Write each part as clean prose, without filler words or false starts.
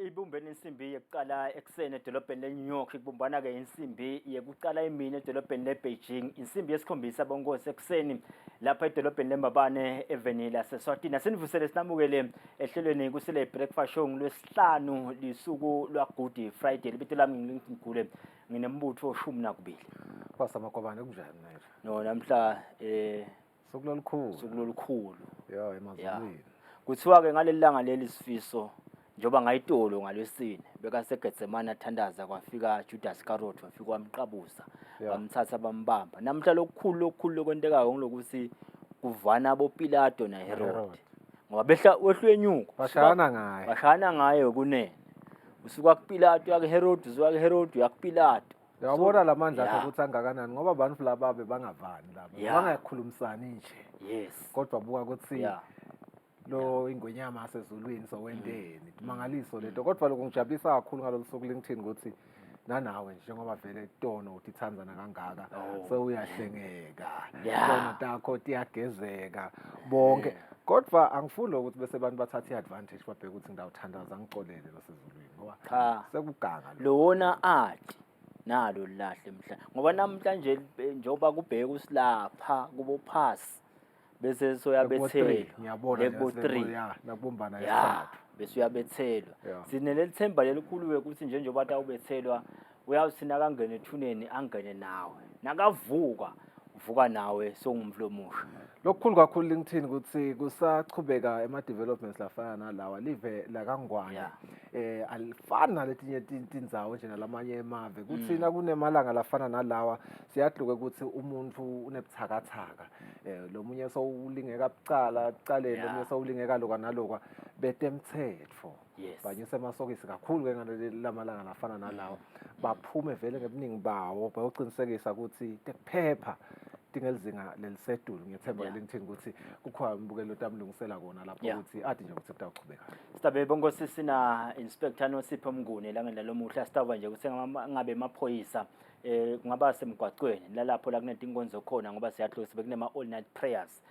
Ibumbene insimbi yokuqala ekuseni edolobheni leNew York ibumbana-ke insimbi yokuqala emini edolobheni leBeijing, insimbi yesikhombisa bonkosi ekuseni lapha edolobheni leMbabane evenini laseSwatini. Asinivusele sinamukele ehlelweni kusile breakfast show ngolwesihlanu lisuku lwaGood Friday. Libito lami ngilingigule nginembutho oshumi nakubili. Kwasamakobane kunjani manje? No namhla sokulolukhulu ya emazulwini. Kuthiwa-ke ngaleli langa leli sifiso njoba ngayitolo ngalwesine bekaseGetsemane athandaza kwafika Judas Iscariot wafika wamqabuza bamthatha bambamba. Namhla lokukhulu lokwentekayo ngilokuthi kuvana boPilato naHerod ngoba wehlwe enyuko bashana ngayo kunene usuka kuPilato yakeHerod usuka kuHerod yakuPilato. Yabona lamandla akhe ukuthi angakanani ngoba abantu laba bebangavani laba bangakhulumisani nje. Yes, kodwa buka ukuthi lo ingwenyama asezulwini sowendeni mangaliso lento. Kodwa lokho ngijabulisa kakhulu ngalolu suku LinkedIn ukuthi nanawe njengoba vele tono uthi Tanzania kangaka so uyahlengeka tono takho tiyagezeka bonke. Kodwa angifuni ukuthi bese abantu bathatha iadvantage babheke ukuthi ngidawuthandaza ngicolele lasezulwini ngoba cha sekuganga lona athi nalo lahle mhla ngoba namhlanje njoba kubheka usilapha kubo pass bese soyabethelwa ngiyabona lebo3 nakubumbana isithathu bese uyabethelwa. Sineleli themba lelikhulu ukuthi njengoba utawubethelwa uyawusina kangene ethuneni angene nawe nakavuka uvuka nawe songumhlomusha. Lokukhulu kakhulu LinkedIn ukuthi kusachubeka ema-developments lafana nalawa live la kaNgwane alifani naletinye tindzawo nje nalamanye emave kuthi kunemalanga lafana nalawa siyadluka ukuthi umuntu unebuthakathaka lo munye sowulingeka bucaleni lo munye sowulingeka lokwa nalokwa betemthetho banyuse emasokisi kakhulu-ke ngalamalanga lafana nalawa baphume vele ngebuningi bawo bayocinisekisa ukuthi tekuphepha tingelizinga lelisedulu. Ngiyethemba LinkedIn ukuthi kukhona umbukelo otamlungisela kona lapho ukuthi athi nje ukuthi kutawuqhubeka. Sitabe bongosi sina Inspector Nosipho Mnguni la ngendlela lomuhla sitava nje ukuthi ngabe emaphoyisa kungaba semgwaqweni lalapho la kunetinkonzo khona ngoba siyahlola bekunema all night prayers.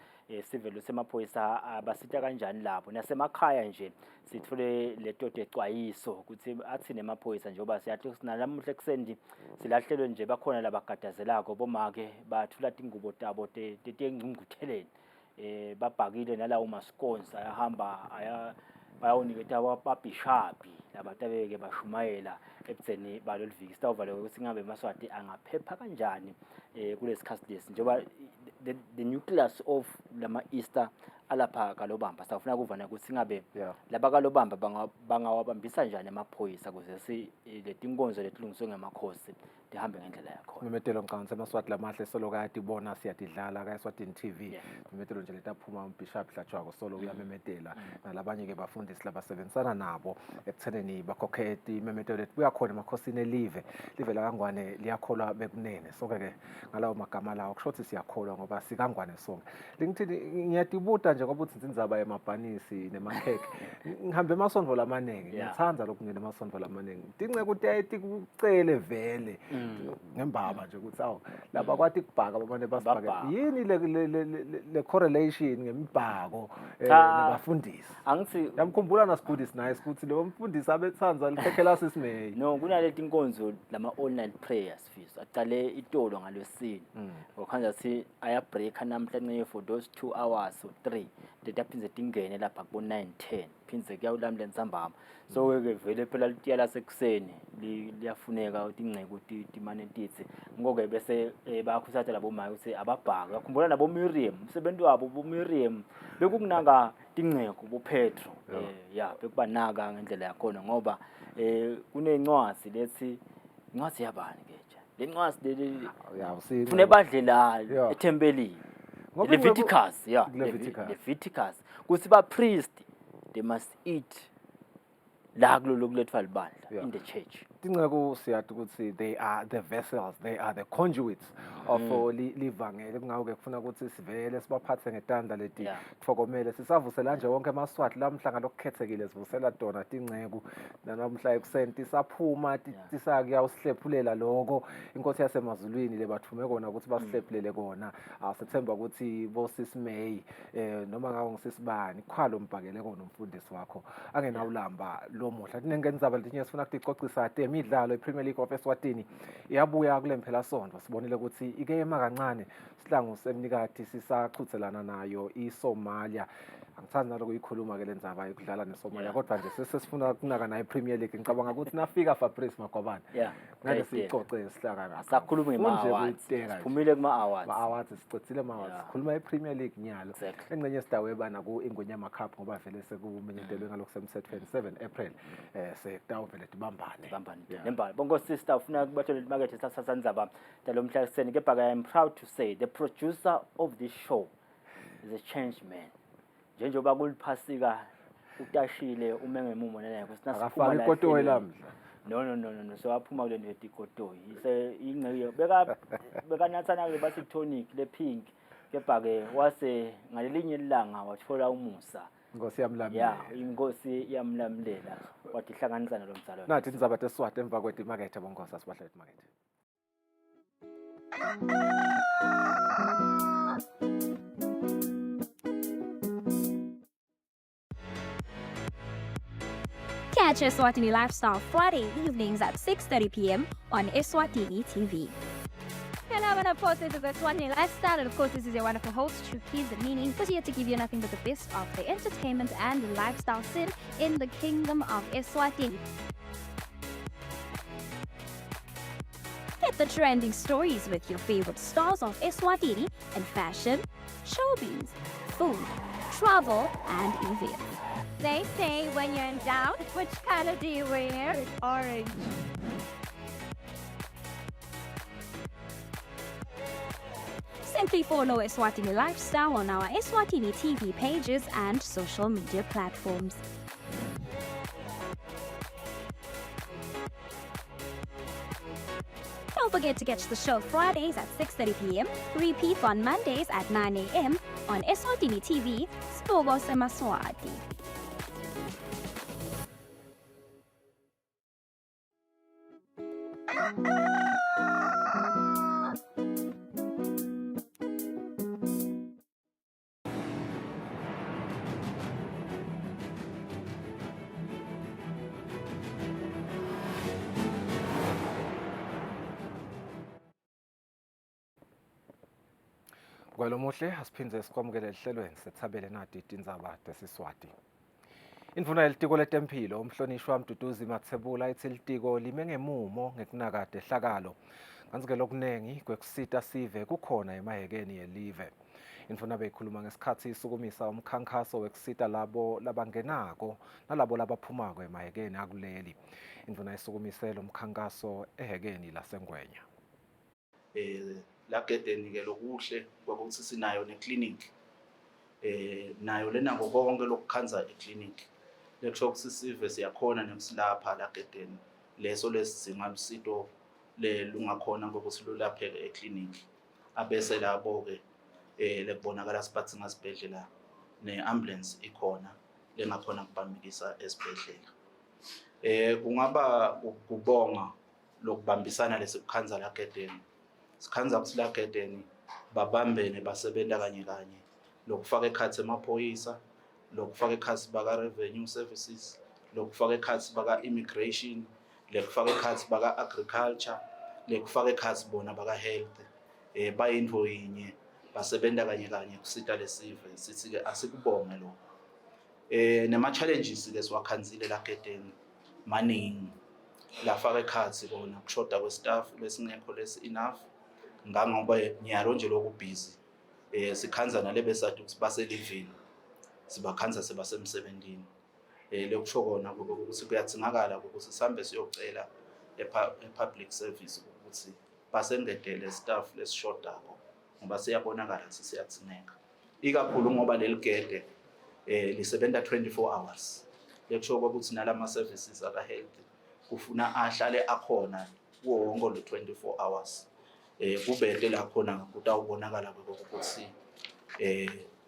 Sivele semaphoyisa abasita kanjani lapho nasemakhaya nje sithole letoto ecwayiso ukuthi athi nemaphoyisa njengoba siyahlola sinalamuhle ekseni silahlelwe nje bakhona labagadazelako bomake bathula ingubo tabo tetengcungutheleni babhakile nalawo masponsa ayahamba bayawuniketa ababhishapi labatabeke bashumayela ebutheni baloliviki. Sitawuvala ukuthi ngabe eMaswati angaphepha kanjani kulesikhathi lesi njengoba the nucleus of lama Easter alapha kalobamba. Sawufuna kuvana ukuthi ngabe laba kalobamba bangawabambisa njani emaphoyisa kuze letinkonzo letilungiswe ngemakhosi tihambe ngendlela yakho. Imetelo ngicabanga eMaswati lamahle solo kayatibona siyatidlala kaSwatini TV. Imetelo nje letaphuma umbishop Hlatshwako solo uyamemetela nalabanye ke bafundisi labasebenzisana nabo ekutheneni bakhokheti imemetelo lethu buyakhona emakhosini live la kaNgwane liyakholwa bekunene sonke-ke ngalawo magama lawo kusho ukuthi siyakholwa ngoba sikaNgwane sonke. LinkedIn ngiyatibuta nje ngoba uthi inzaba yamabhanisi nemakhekhe ngihambe emasonto lamaningi ngiyathanza lokhu ngene emasonto lamaningi dince ukuthi tikucele vele ngembaba nje ukuthi awu laba kwathi kubhaka abanye basibhake yini le correlation ngemibhako nabafundisi. Angithi yamkhumbula nasigudisi nice ukuthi lo mfundisi abethanza likhekhela sisimeye no kunaleti inkonzo lama all night prayers fiso aqale itolo ngalwesine ngokhanja si aya break namhlanje for those 2 hours or 3 tetaphinze tingene lapha ku 9:10 phinze kuyawulamla entsambama so ke vele phela litiya lasekuseni liyafuneka utingceke ukuthi timane ntitsi ngoke bese bayakhuthatha labo maye ukuthi ababhaka yakhumbula nabo Miriam umsebenzi wabo bo Miriam bekukunaka tingceke bo Petro bekubanaka ngendlela yakhona ngoba kunencwadi lethi incwadi yabani ke nje lencwadi le fune badlela ethempelini Leviticus kuthi ba priest they must eat la kuloloklethiwa libandla in the church. Tingceke siyathi ukuthi they are the vessels, they are the conduits of livangele kungawo-ke kufuna ukuthi sivele sibaphathe ngetandla leti Yeah. kufokomele sisavusela nje wonke amaswati lamhla ngalokukhethekile sivusela tona tinceku nanamhla ekuseni tisaphuma tisakuyawusihlephulela lokho inkosi yasemazulwini le bathume kona ukuthi basihlephulele kona sithemba ukuthi bosisimay noma ngawo ngisisibani khwalo mbhakele kona umfundisi wakho angenawulamba lo muhla tinengenizaba letinye sifuna ukuthi icocisa ate imidlalo iPremier League of Eswatini iyabuya kule mphela sonto sibonile ukuthi ike ema kancane sihlangu semnikati sisachuthelana nayo iSomalia angithandi nalo kuyikhuluma ke lenzaba yokudlala neSomalia kodwa nje sesifuna kunaka nayo iPremier League ngicabanga ukuthi nafika Fabrice Magwabane ngeke sicoce isihlaka ngapha sakhuluma ngema-awards siphumile kuma-awards sicocile ama-awards sikhuluma iPremier League nyalo engcenye sidawe bana ku-Ingonyama Cup ngoba vele sekumenyetelwe ngalokho semthethweni 7 April sekutawuvele dibambane nembali bonke sister ufuna kubathola imakethe sasandzaba talomhla ekuseni kepha I am proud to say the producer of this show is a changed man njengoba kuliphasika utashile umengemumo nene akafaka ikotoyi lamhla no so aphuma kule nto ikotoyi ingceyo bekanathana ke bathi tonic le pink kepha ke wase ngalelinye ilanga wathola umusa inkosi yamlamulela inkosi yamlamulela wathi hlanganisa nalomzalo nathi nizaba teswati emva kwethu imakethe bonkosi asibahlela imakethe Catch Eswatini Lifestyle Friday evenings at 6:30 p.m. on Eswatini TV. Hello, and of course, this is Eswatini Lifestyle, and of course, this is your wonderful host, True Keys, meaning who's here to give you nothing but the best of the entertainment and lifestyle scene in the kingdom of Eswatini. Get the trending stories with your favorite stars of Eswatini in fashion, showbiz, food, travel, and events. They say when you're in doubt, which color do you wear? Orange. Simply follow Eswatini Lifestyle on our Eswatini TV pages and social media platforms. Don't forget to catch the show Fridays at 6:30 p.m. Repeats on Mondays at 9 a.m. on Eswatini TV, Spogo Semaswati. Kwelo muhle asiphindze sikwamukele ehlelweni sethabele nati tindzaba tesiswati. Indvuna yelitiko letempilo umhlonishwa Mduduzi Mathebula ithi litiko lime ngemumo ngekunakade ehlakalo. Kanti-ke lokunengi kwekusita sive kukhona emahekeni yelive. Indvuna beyikhuluma ngesikhathi isukumisa umkhankaso wekusita labo labangenako nalabo labaphumako emahekeni akuleli. Indvuna isukumise lo mkhankaso ehekeni laseNgwenya. Lagedeni ke lokuhle kwakuthi sinayo neclinic nayo lena konke lokukhanza eclinic lekusho ukuthi sive siyakhona nemsilapha lagedeni leso lesizinga lusito lungakhona ngokuthi lulapheke eclinic abese labo ke lekubonakala sibathi ngasibhedlela neambulance ikhona lengakhona kubambikisa esibhedlela kungaba kubonga lokubambisana lesikukhanza lagedeni sikhanza ukuthi lagedeni babambene basebenta kanye lokufaka ekhathi emaphoyisa lokufaka ekhathi baka revenue services lokufaka ekhathi baka immigration lokufaka ekhathi baka agriculture lokufaka ekhathi bona baka health bayinto yinye basebenta kanye kusita lesive sithi ke asikubonge lo nema challenges ke siwakhanzile lagedeni maningi lafaka ekhathi bona kushoda kwestaff lesingekho lesi enough ngoba nyalo nje lokubhizi sikhanza nale besathi ukuthi baselivini sibakhanza sebasemsebentini lekusho kona ukuthi kuyathingakala ukuthi sihambe siyocela epublic service ukuthi basengedele staff lesishodako ngoba siyabonakala ukuthi siyathingeka ikakhulu ngoba leligede lisebenza 24 hours lekusho ukuthi nalama services aka health kufuna ahlale akhona wonke lo 24 hours Kubete la khona kutawubonakala ukuthi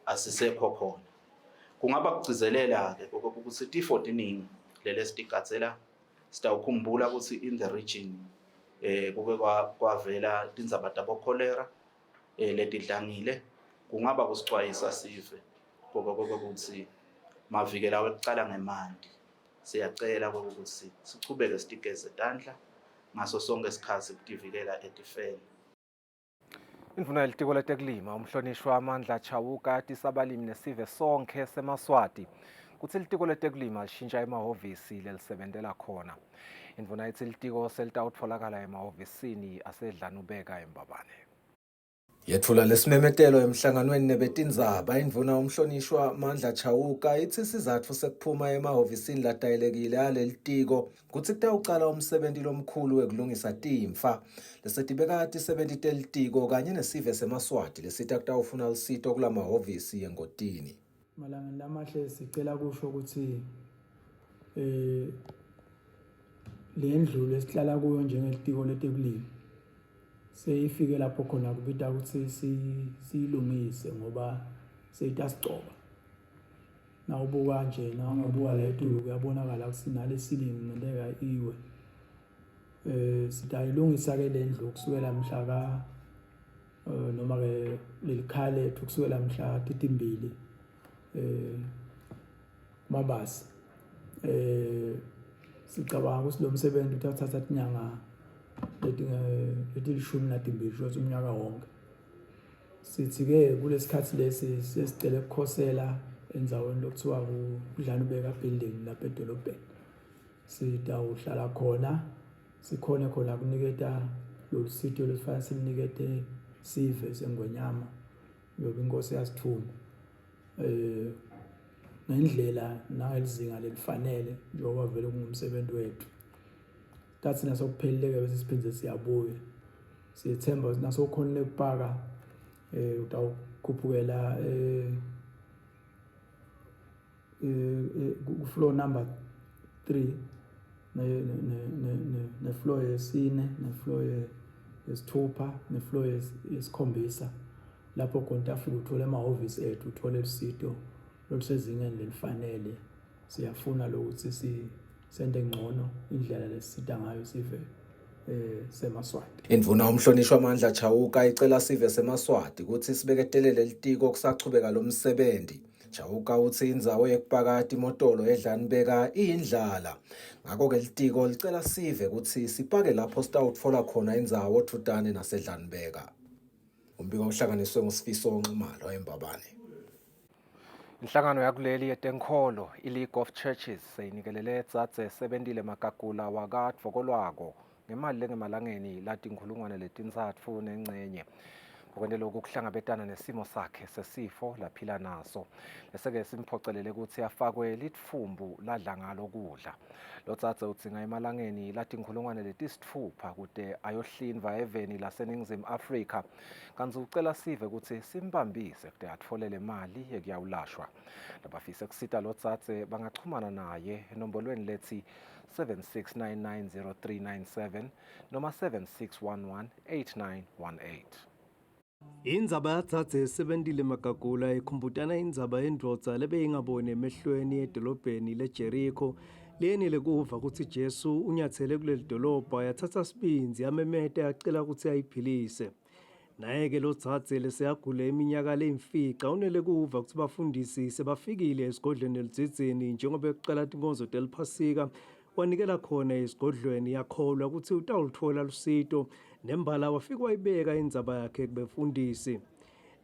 asisekho khona. Kungaba kugcizelela-ke ukuthi tifo tiningi lele sitigadzela sitawukhumbula ukuthi in the region kuke kwavela tindzaba tabo cholera letidlangile. Kungaba kusicwayisa sive ukuthi mavikela wekucala ngemanti siyacela ukuthi sichubeke sitigeze tandla ngaso sonke isikhathi kutivikela etifeni. Indvuna yelitiko letekulima umhlonishwa Amandla Chauka athi sabalimi nesive sonke seMaswati kutsi litiko letekulima lishintsha emahhovisi lelisebentela khona. Indvuna ithi litiko selitawutfolakala emahhovisini asedlanubeka eMbabane. Yethula lesimemetelo emhlanganweni nebetindzaba indvuna umhlonishwa Amandla Chauka ithi sizatfu sekuphuma emahhovisini latayelekile alelitiko kutsi kutawucala umsebenti lomkhulu wekulungisa timfa lesetibeka tisebenti telitiko kanye nesive seMaswati lesita kutawufuna lusito kula mahhovisi engotini. Malangeni lamahle sicela kusho ukuthi le ndlu lesihlala kuyo njengelitiko letekulima seyifike lapho khona kubita ukuthi siyilungise ngoba seyitasicoba. Nawubuka nje nawungabuka la etulo kuyabonakala ukuthi sinale ceiling ngenteka iwe. Sitayilungisa ke le ndlu kusukela mhla ka noma ke lelikhale kusukela mhla 32 Mabasa. Sicabanga ukuthi lo msebenzi uthatha inyanga letilishumi nambili shothi umnyaka wonke. Sithi ke kulesikhathi lesi sesicela ukukhosela endzaweni lokuthiwa kudlanubeka building lapha edolobheni. Sitawuhlala khona sikhona khona kuniketa lo sitio lesifana silinikete sive sengwenyama yoba inkosi yasithuma. Ngendlela nangelizinga lelifanele njengoba vele kungumsebenzi wethu. Tathi nasokuphelile bese siphinde siyabuya. Siyethemba ukuthi nasokhona lekupaka utawukhuphukela floor number 3 ne floor yesine ne floor yesithupha ne floor yesikhombisa lapho konke afike uthole emahhovisi ethu uthole isito lolusezingeni lelifanele. Siyafuna lokuthi sente ngcono indlela lesita ngayo sive seMaswati. Indvuna umhlonishwa Amandla Chauka icela sive seMaswati ukuthi sibeketelele litiko kusachubeka lo msebenzi. Chauka uthi indzawo yekupakati imotolo edlanibeka iyindlala. Ngakho ke litiko licela sive ukuthi sipake lapho sitawutfola khona indzawo othutane nasedlanibeka. Umbiko uhlanganiswe nguSifiso Nxumalo eMbabane. Inhlangano yakuleli yetenkholo iLeague of Churches seyinikelele dzadze 70 magagula wakadvokolwako ngemali lengemalangeni latinkhulungwane letintsatfu nencenye. Ngokwente lokhu kuhlangabetana nesimo sakhe sesifo laphila naso. Leseke simphocelele ukuthi afakwe litfumbu ladla ngalo kudla. Lodzadze udzinga emalangeni latinkhulungwane letisitfupha kute ayohlinzwa eveni laseNingizimu Afrika. Kanti ucela sive ukuthi simbambise kute atfolele mali yekuyawulashwa. Labafise kusita lodzadze bangachumana naye enombolweni lethi 76990397 noma 76118918. Indzaba yadzadze 70 magagula ikhumbutana indzaba yendvodza lebeyingabone emehlweni edolobheni leJericho lenile kuva ukuthi Jesu unyathele kuleli dolobha yathatha sibinzi yamemete yacela ukuthi ayiphilise. Naye-ke lo dzadze leseyagula iminyaka leyimfica unele kuva ukuthi bafundisi sebafikile esigodlweni elidzidzini njengoba ekuqala tinkonzo teliphasika wanikela khona esigodlweni yakholwa ukuthi utawulithola lusito nembala wafika wayibeka indzaba yakhe kubefundisi.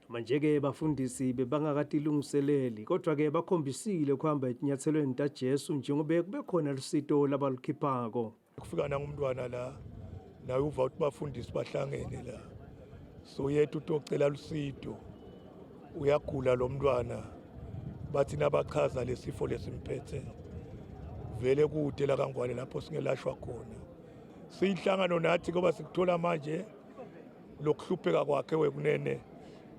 Manje-ke bafundisi bebangakatilungiseleli kodwa-ke bakhombisile kuhamba etinyathelweni taJesu njengoba kube khona lusito labalukhiphako. Kufika nangumntwana la naye uva ukuthi bafundisi bahlangene la so yethu utocela lusito uyagula lo mntwana bathi nabachaza lesifo lesimphethe vele kude la kangwane lapho singelashwa khona. Siyihlangano nathi ngoba sikuthola manje lokuhlupheka kwakhe wekunene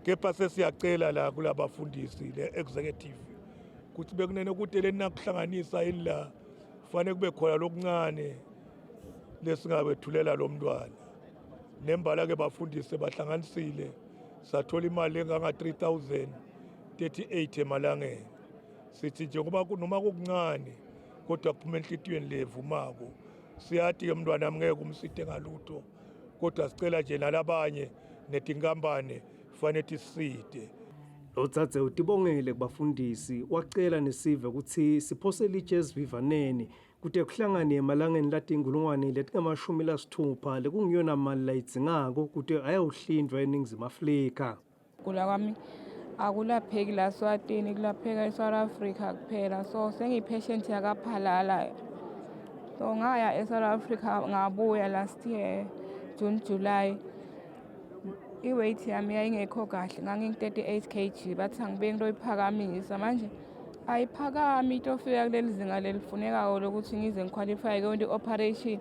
kepha sesiyacela la kulabafundisi le-executive ukuthi bekunene kude lenakuhlanganisa yini la kufanele kube khona lokuncane lesingabethulela lo mntwana nembala ke bafundisi bahlanganisile sathola imali enganga 3038 emalangeni. Sithi njengoba noma kukuncane kodwa kuphuma enhlitiyweni levumako. Siyathi ke mntwana wami ngeke umside ngalutho kodwa sicela nje nalabanye netinkampani kufanele tiside. Lotsatse utibongele kubafundisi wacela nesive ukuthi siphosele ijazz vivaneni kuthi kuhlangane emalangeni latingulungwane letingamashumi lekungiyona mali layidzingako kuti ayawuhlindwa eNingizimu Afrika. Kula kwami akulapheki la Swatini, kulapheka eSouth Africa kuphela. So sengiyipatient yakaphalala. So ngaya eSouth Africa ngabuya last year June July. I-weight yami yayingekho kahle, ngangi-38 kg, bathi angibe ngiloyiphakamisa. Manje ayiphakami itofika kuleli zinga lelifunekayo lokuthi ngize ngiqualify kuyona i-operation.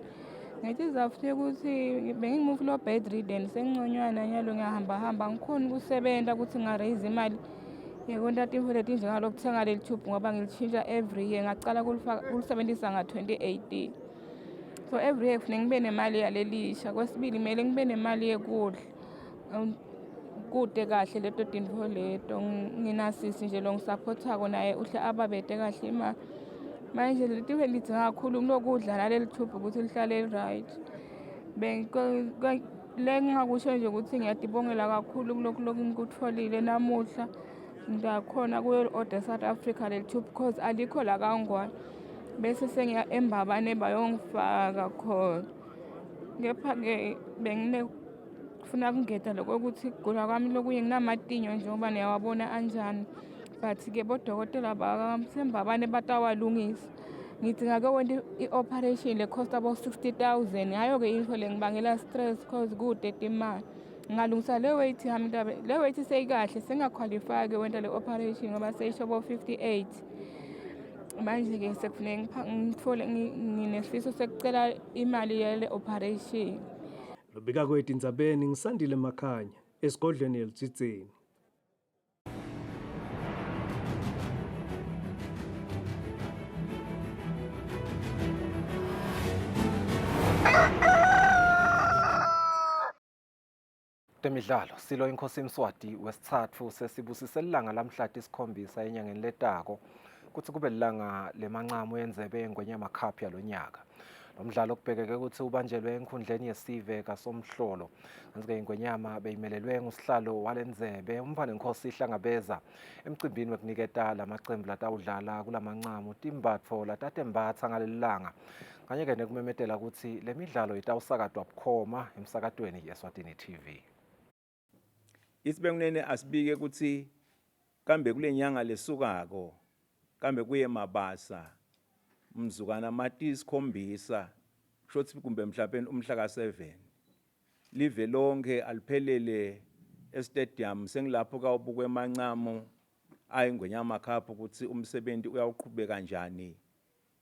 Ngithi zafuneka ukuthi bengimove lo bedridden, sengingconywana nyalo ngiyahamba ngikhona ukusebenza ukuthi ngaraise imali yekontatifo leti njengalo kuthenga leli tube ngoba ngilishintsha every year, ngacala kulisebenzisa nga-2018. So every year kufanele ngibe nemali yalelisha. Kwesibili kumele ngibe nemali yekudla kude kahle leto tinto leto, nginasisi nje lo ngisupportako naye uhle ababete kahle imali. Manje leti ngidinga kakhulu kulokudla naleli tube ukuthi lihlale right. Le ngingakusho nje ukuthi ngiyadibongela kakhulu kulokhu ngikutholile namuhla. Ngiyakhona kuyo-order South Africa leli tube because alikho la kaNgwane. Bese sengiya eMbabane bayongifaka khona. Kepha-ke funa kungeta lokho ukuthi kugula kwami lokuye nginamatinyo njengoba niyawabona anjani, but-ke bodokotela basemBabane batawalungisa. Ngidinga-ke wena i-operation le cost about 60,000. Hayo-ke into le ngibangela stress cause kude imali. Ngalungisa le weight yami le weight seyikahle sengaqualify-ke wena le operation ngoba seyisho bo 58. Manje-ke sekufuneka ngithole nginesifiso sekucela imali yale operation. Lobika kwethu Indzabeni ngisandile Makhanya esigodlweni eLitsitseni. Temidlalo silo inkosi Mswati wesithathu sesibusiselanga lamhla tisikhombisa enyangeni letako kuthi kube lilanga lemancamo yendzebe yeNgwenyama Cup yalonyaka. Lo mdlalo kubhekeke ukuthi ubanjelwe enkhundleni yesive kaSomhlolo. Kanti-ke iNgwenyama beyimelelwe ngusihlalo walendzebe umfana inkosi ihlangabeza emcimbini wekuniketa lamacembu latawudlala kulamancamo timbatfo latatembatsa ngalelilanga. Kanye-ke nekumemetela ukuthi le midlalo itawusakatwa bukhoma emsakatweni yeSwatini TV. Isibengunene asibike ukuthi kambe kule nyanga lesukako kambe kuye mabasa mzukwana mati 7 shothi kumbe mhlawumbe umhla ka7 live lonke aliphelele estadium sengilapho kawubukwe emancamo ayingwenyama Cup ukuthi umsebenzi uyawuqhubeka kanjani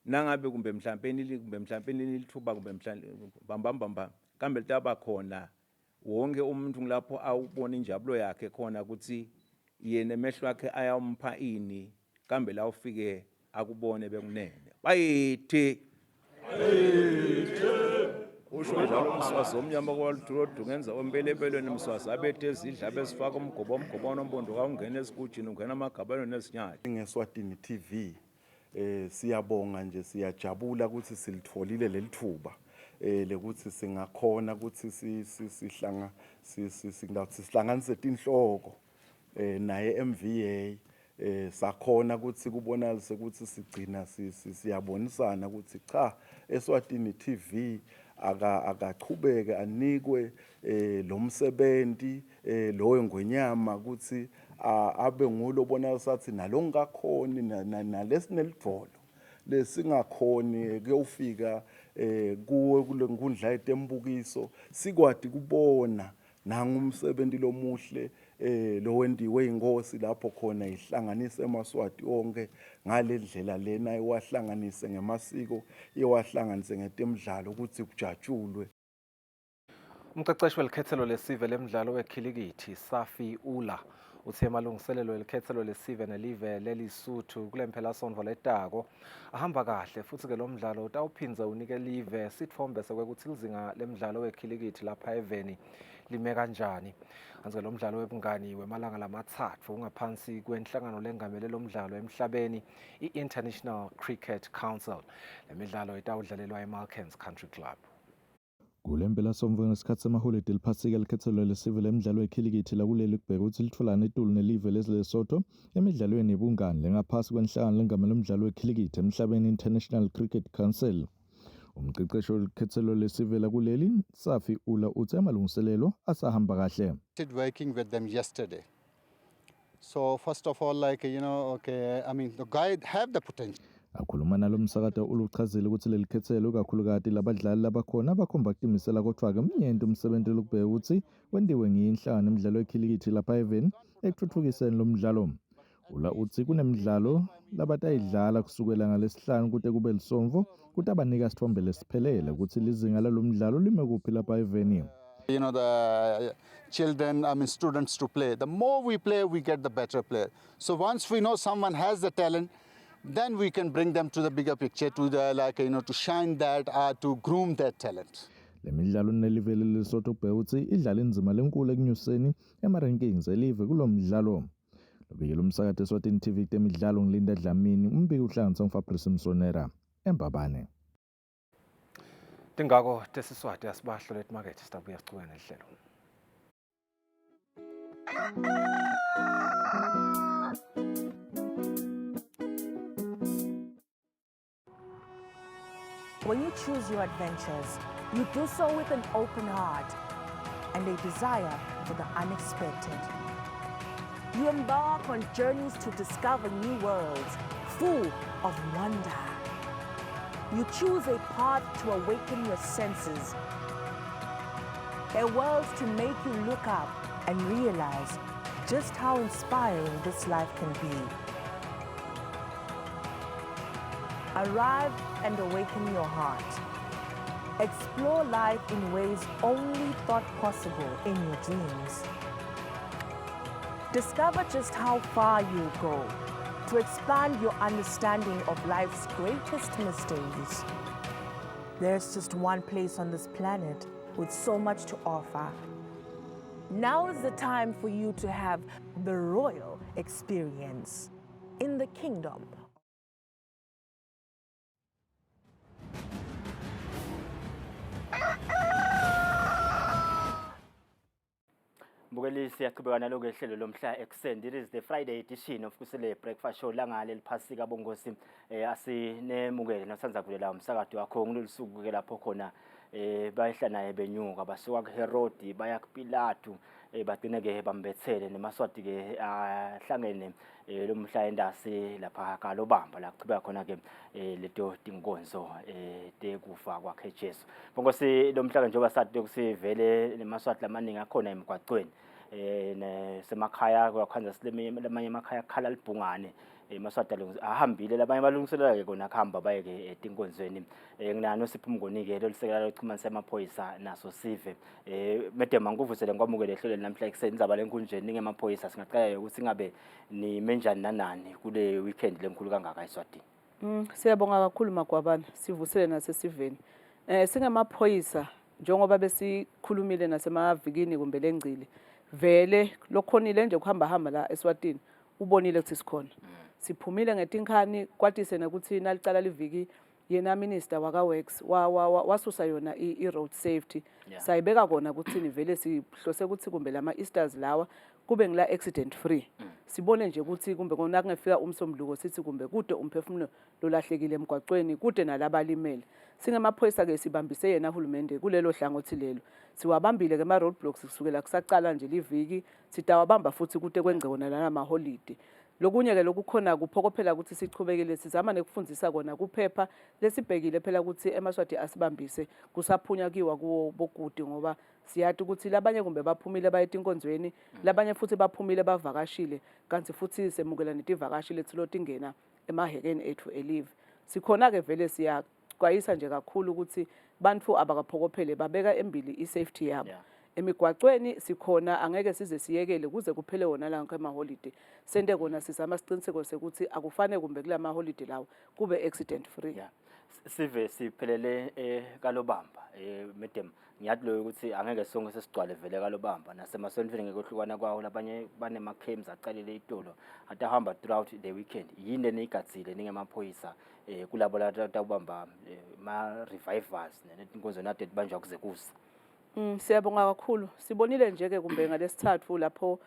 nangabe kumbe mhlawumbe lithuba kumbe bambamba kambe litaba khona wonke umuntu ngilapho awubona injabulo yakhe khona ukuthi yena emehlo akhe ayampha ini kambe la ufike akubone bekunene bayithi usho njalo umswazi omnyama kwaludrodu ngenza ombelebelweni umswazi abethe izidla besifaka umgobo nombondo kawungena esigujini ungena amagabane nesinyathi. ngeSwatini TV siyabonga nje siyajabula ukuthi silitholile leli thuba lekuthi singakhona ukuthi sihlanganise tinhloko naye MVA sakhona ukuthi kubonakala ukuthi sigcina siyabonisana ukuthi cha eSwatini TV akachubeke anikwe lo msebenzi lo engwenyama ukuthi abe ngulo bonakala sathi nalongakhoni nalesinelivolo lesingakhoni kuyofika kuwe kule nkundla yetembukiso sikwadi kubona nangumsebenzi lomuhle lo wendiwe inkosi lapho khona ihlanganise emaswati onke ngalendlela lena iwahlanganise ngemasiko iwahlanganise ngetemidlalo ukuthi kujatshulwe. Umqeqeshi welikhethelo lesive lemidlalo wekhilikithi Safi Ula uthe amalungiselelo elikhethelo lesive nelive lelisuthu kule mpelasonto letako ahamba kahle futhi-ke lo mdlalo utawuphindze unike live sitfombe sekwekuthi lizinga lemidlalo wekhilikithi lapha eveni lime kanjani. Kanti-ke lo mdlalo webungani wemalanga lamatsatfu ungaphansi kwenhlangano lengamele lo mdlalo emhlabeni i-International Cricket Council. Le midlalo itawudlalelwa eMalkans Country Club. Kule mpelasonto ngesikhathi semaholide liphasika likhethelo lesive lemidlalo wekhilikithi lakuleli kubheka ukuthi litholana itulu nelive leLesotho emidlalweni yebungani lengaphasi kwenhlangano lengamele umdlalo wekhilikithi emhlabeni International Cricket Council. Umqeqeshi wekhethelo lesive lakuleli Safi Ula uthe amalungiselelo asahamba kahle. Working with them yesterday. So first of all, the guy have the potential. Akhuluma nalo msakada uluchazile ukuthi leli khethelo kakhulukati labadlali labakhona abakhomba kuqinisela kodwa-ke mnyenti umsebenzi lokubheka ukuthi wendiwe ngiyinhlangano emidlalo wekhilikithi lapha eveni ekuthuthukiseni lo mdlalo. Ula uthi kunemidlalo labatayidlala kusukela ngalesihlanu kude kube lisomvo kuthi abanika sithombe lesiphelele ukuthi lizinga lalo mdlalo lime kuphi lapha eveni. The children, students to play. The more we play, we get the better player. So once we know someone has the talent, then we can bring them to the bigger picture, to shine that, to groom their talent. Le midlalo nelive leLesotho kubheka ukuthi idlala inzima lenkulu ekunyuseni ema-rankings elive kulo mdlalo. Lobikela umsakade eSwatini TV temidlalo ngilinda Dlamini umbiki uhlanganisa nguFabrice Msonera eMbabane. Tingako tesiswati asibahlo letimakethe sitabuya sicukene lihlelo. When you choose your adventures, you do so with an open heart and a desire for the unexpected. You embark on journeys to discover new worlds full of wonder. You choose a path to awaken your senses, a world to make you look up and realize just how inspiring this life can be. Arrive and awaken your heart. Explore life in ways only thought possible in your dreams. Discover just how far you'll go to expand your understanding of life's greatest mysteries. There's just one place on this planet with so much to offer. Now is the time for you to have the royal experience in the kingdom. Mbukeli siyaqhubeka naloku ehlelo lomhla ekuseni. It is the Friday edition of kusile breakfast show langale liphasika bongosi asinemukele nasanza kulela umsakado wakho ngilolusuku ke lapho khona bayehla naye benyuka basuka kuHerodi baya kuPilatu bagcine ke bambethele nemaswati ke ahlangene lo mhla endasi lapha kaLobamba la kuchibeka khona ke leto tinkonzo tekufa kwakhe Jesu. Bongosi lo mhla njengoba sathi kusivele nemaswati lamaningi akhona emgwaqweni semakhaya kwakhanza silemanye emakhaya khala libhungane maswati ahambile labanye balungiselela ke kona kuhamba baye ke etinkonzweni nginano sipho umngonike lelisekela lokuxhumanisa amaphoyisa naso sive mede manguvusele nkwamukele ehlelweni namhla ekuseni izaba lenkunjeni ngemaphoyisa singaqala ukuthi ngabe ni menjani nanani kule weekend lenkulu kangaka eSwatini. Siyabonga kakhulu Magwabana sivusele nasesiveni singemaphoyisa njengoba besikhulumile nasemavikini kumbe lengcili vele lokhonile nje kuhamba la eSwatini ubonile ukuthi sikhona siphumile ngetinkhani kwatise ukuthi nalicala liviki yena minister wakaWorks wasusa yona i-road safety sayibeka kona ukuthi vele sihlose ukuthi kumbe lama Easters lawa kube ngila accident free sibone nje ukuthi kumbe kona kungefika umsombuluko sithi kumbe kude umphefumulo lolahlekile emgwaqweni kude nalabalimele singemaphoyisa ke sibambise yena uhulumende kulelo hlangothi lelo siwabambile ke ma roadblocks kusukela kusaqala nje liviki sitawabamba futhi kude kwengcebo nalama holiday. Lokunye ke lokukhona kuphokophela ukuthi sichubekele sizama nekufundisa kona kuphepha lesibhekile phela ukuthi emaswati asibambise kusaphunya kiwa kuwo bokude ngoba siyathi ukuthi labanye kumbe baphumile bayetinkonzweni labanye futhi baphumile bavakashile kanti futhi semukela netivakashi lethu lotingena emahekeni ethu elive sikhona ke vele siyaxwayisa nje kakhulu ukuthi bantu abakaphokophele babeka embili isafety yabo emigwaqweni sikhona angeke size siyekele kuze kuphele wona la ngamaholide sente kona sizama siqiniseko sekuthi akufane kumbe kula maholide lawo kube accident free. Yeah. Sive siphelele kalobamba madam ngiyathi lo ukuthi angeke sonke sesigcwale vele kalobamba nasemasontweni ngekohlukana kwawo labanye banema camps aqalele itolo atahamba throughout the weekend yini niyigatsile ningemaphoyisa kulabo latawubamba ma revivals netinkonzo nade banjwa kuze kusa. Siyabonga kakhulu sibonile nje ke kumbe ngalesithathu lapho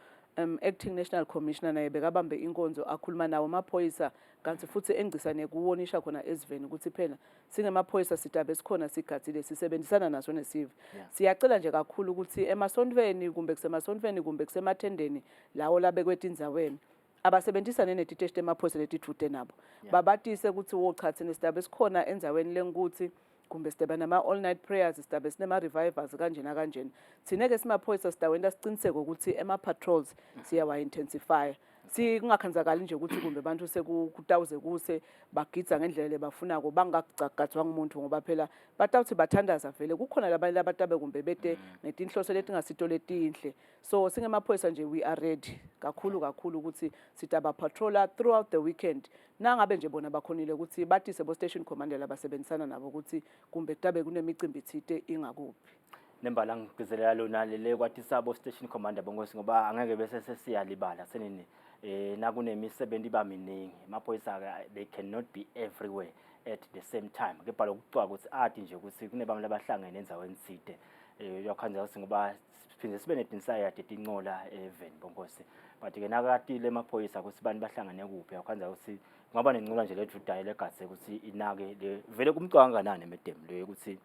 acting national commissioner naye bekabambe inkonzo akhuluma nawo amaphoyisa kanti futhi engcisane kuwonisha khona eziveni ukuthi phela singemaphoyisa sitabe sikhona sigatsile sisebenzisana naso nesive. Siyacela nje kakhulu ukuthi emasontweni kumbe kusemasontweni kumbe kusemathendeni lawo labekwetinzaweni abasebenzisane netiteshi emaphoyisa letithude nabo babatise ukuthi wochathi nesitabe sikhona enzaweni lengukuthi kumbe sidabe nama all night prayers sidabe sinema revivals kanjena kanjena thina ke simaphoyisa sidawenza siqiniseke ukuthi ema patrols siyawa intensify singakhanzakali nje ukuthi kumbe abantu sekutawuze kuse bagidza ngendlela lebafuna bangagcagadzwa ngumuntu ngoba phela batawuthi bathandaza vele kukhona labanye labatabe kumbe bete netinhloso letingasito letinhle. So singemaphoyisa nje we are ready kakhulu ukuthi sitaba patroller throughout the weekend nangabe nje bona bakhonile ukuthi batise bo station commander labasebenzisana nabo ukuthi kumbe kutabe kunemicimbi ithite ingakuphi. Nembala ngigezelela lona lele kwathi sabo station commander bongosi ngoba angeke bese sesiyalibala senini nakunemisebenzi baminingi amaphoyisa they cannot be everywhere at the same time kepha lokucwa ukuthi athi nje ukuthi kunebantu labahlangene enzaweni side yakhanza ukuthi ngoba siphinde sibe nedinsight etincola even bongosi but ke nakatile amaphoyisa ukuthi bani bahlangane kuphi yakhanza ukuthi ngaba nencola nje lethu dayile egatse ukuthi inake vele kumcwanga kanani madam le ukuthi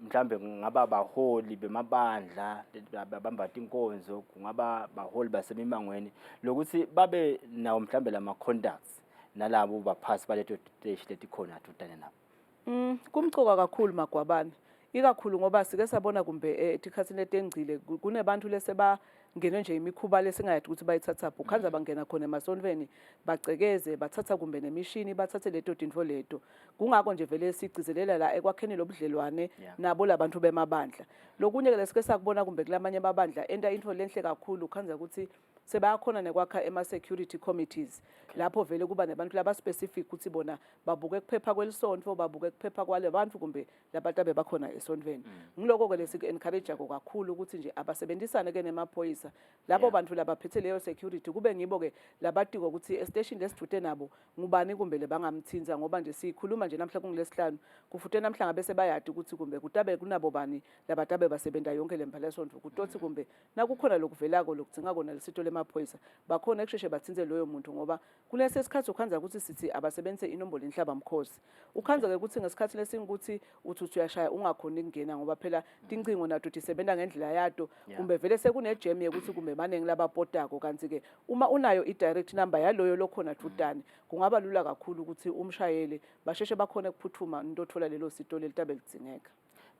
mhlambe ngaba baholi bemabandla babamba inkonzo kungaba baholi basemimangweni lokuthi babe nawo mhlambe lama contacts nalabo baphasi baleto stage letikhona tudane nabo. Kumcoka kakhulu magwabana ikakhulu ngoba sike sabona kumbe etikhathini letengcile kunebantu leseba ngene nje imikhuba lesingayathi ukuthi bayithatha pho khanza bangena khona emasontweni bagcekeze bathatha kumbe nemishini bathathe leto tinto leto kungako nje vele sigcizelela la ekwakheni lobudlelwane nabo labantu bemabandla lokunye ke lesike sakubona kumbe kulamanye amabandla enta into lenhle kakhulu khanza ukuthi sebayakhona nekwakha ema-security committees lapho vele kuba nebantu laba specific ukuthi bona babuke kuphepha kwelisonto babuke kuphepha kwale bantu kumbe labatabe bakhona esontweni. Ngiloko ke lesike-encourage kakhulu ukuthi nje abasebenzisane ke nemaphoyisa labo bantu labaphethe leyo security kube ngibo ke labatiko ukuthi estation lesithuthe nabo ngubani kumbe lebangamthinza ngoba nje sikhuluma nje namhla kungilesihlanu kufuthe namhla ngabe sebayadi ukuthi kumbe kutabe kunabo bani labatabe basebenta yonke lembala esonto kutothi kumbe nakukhona lokuvelako lokudzinga kona lesito lemaphoyisa bakhona ekusheshe bathinze loyo muntu ngoba kulesi sikhathi ukhanza ukuthi sithi abasebenzise inombolo inhlaba mkhosi ukhanza ke ukuthi ngesikhathi lesingukuthi uthi uyashaya ungakhona ukungena ngoba phela tincingo nato tisebenta ngendlela yato kumbe vele sekune jam ukuthi kumbe maningi labapotako kanti ke uma unayo i-direct number yaloyo lokhona tudane kungaba lula kakhulu ukuthi umshayeli basheshe bakhona ukuphuthuma intothola lelo sito lelitabe lidzingeka.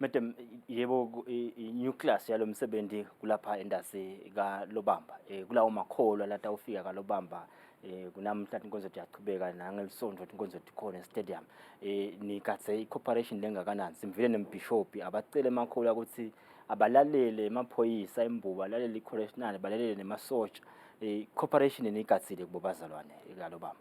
Madam yebo new class yalo msebenzi kulapha endase kaLobamba kulawo makholwa lata ufika kaLobamba kunamhla inkonzo yachubeka nangelisonto inkonzo tikhona stadium nikatse i-cooperation lengakanani simvile nembishop abacele emakholwa ukuthi abalalele emaphoyisa embuba alalele i-correctional balalele nemasotsha cooperation nikatsile kubo bazalwane kaLobamba.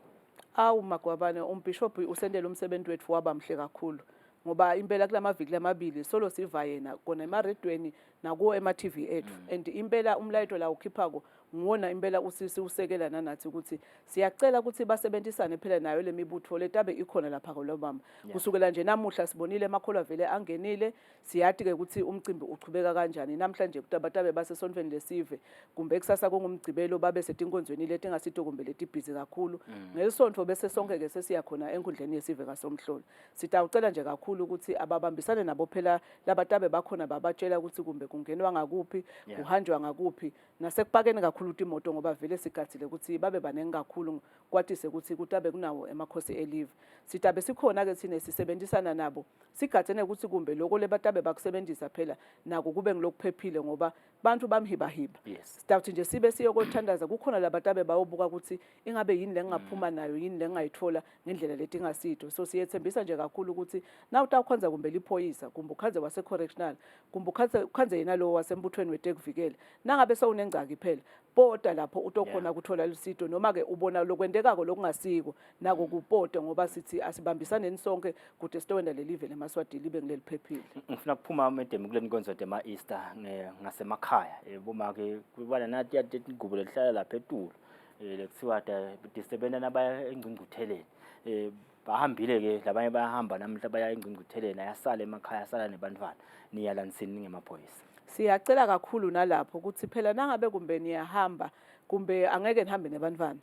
Magwabane umbishop usendele umsebenzi wethu waba mhle kakhulu ngoba impela kulamaviki lamabili solo siva yena kona emaredweni nakuwo ema-TV ethu and impela umlayito la ukhiphako ngona impela usisi usekela nanathi ukuthi siyacela ukuthi basebenzisane phela nayo lemibutho letabe ikhona lapha koLobamba kusukela nje namuhla sibonile emakholwa vele angenile siyathi ke ukuthi umcimbi uchubeka kanjani namhlanje kutabatabe basesontweni lesive kumbe kusasa kungumgcibelo babe setinkonzweni letingasito kumbe letibhizi kakhulu ngelisonto bese sonke ke sesiyakhona enkundleni yesive kaSomhlolo sitawucela nje kakhulu ukuthi ababambisane nabo phela labatabe bakhona babatshela ukuthi kumbe kungenwa ngakuphi kuhanjwa ngakuphi nasekupakeni kakhulu imoto ngoba vele sigathile ukuthi babe banenge kakhulu kwatise ukuthi kutabe kunawo emakhosi elive sitabe sikhona ke thina sisebenzisana nabo sigathene ukuthi kumbe lokho lebatabe bakusebenzisa phela nako kube ngilokuphephile ngoba bantu bamhibahiba. Sitawuthi nje sibe siyokothandaza kukhona labatabe bayobuka ukuthi ingabe yini lengaphuma nayo yini lengayithola ngendlela leti ngasitho. So siyethembisa nje kakhulu ukuthi na utawukhonza kumbe liphoyisa kumbe ukhanze wase correctional kumbe ukhanze yena lo wasembuthweni wetekuvikela nangabe sewunengcaki phela pota lapho utokhona ukuthola lusito noma ke ubona lokwendekako lokungasiko nako kupote ngoba sithi asibambisane nisonke kude sitowenda lelive leMaswati libe ngeliphephile. Ngifuna kuphuma medem kuleni konzo tema Easter ngasemakhaya boma ke kubana nathi yade ingubo lehlala lapha eTulu lekuthiwa disebenza nabaya engcungcutheleni bahambile ke labanye bayahamba namhla baya engcungcutheleni ayasala emakhaya asala nebantwana niyalanisini ngemaphoyisa. Siyacela kakhulu nalapho ukuthi phela nangabe kumbe niyahamba kumbe angeke nihambe nebantwana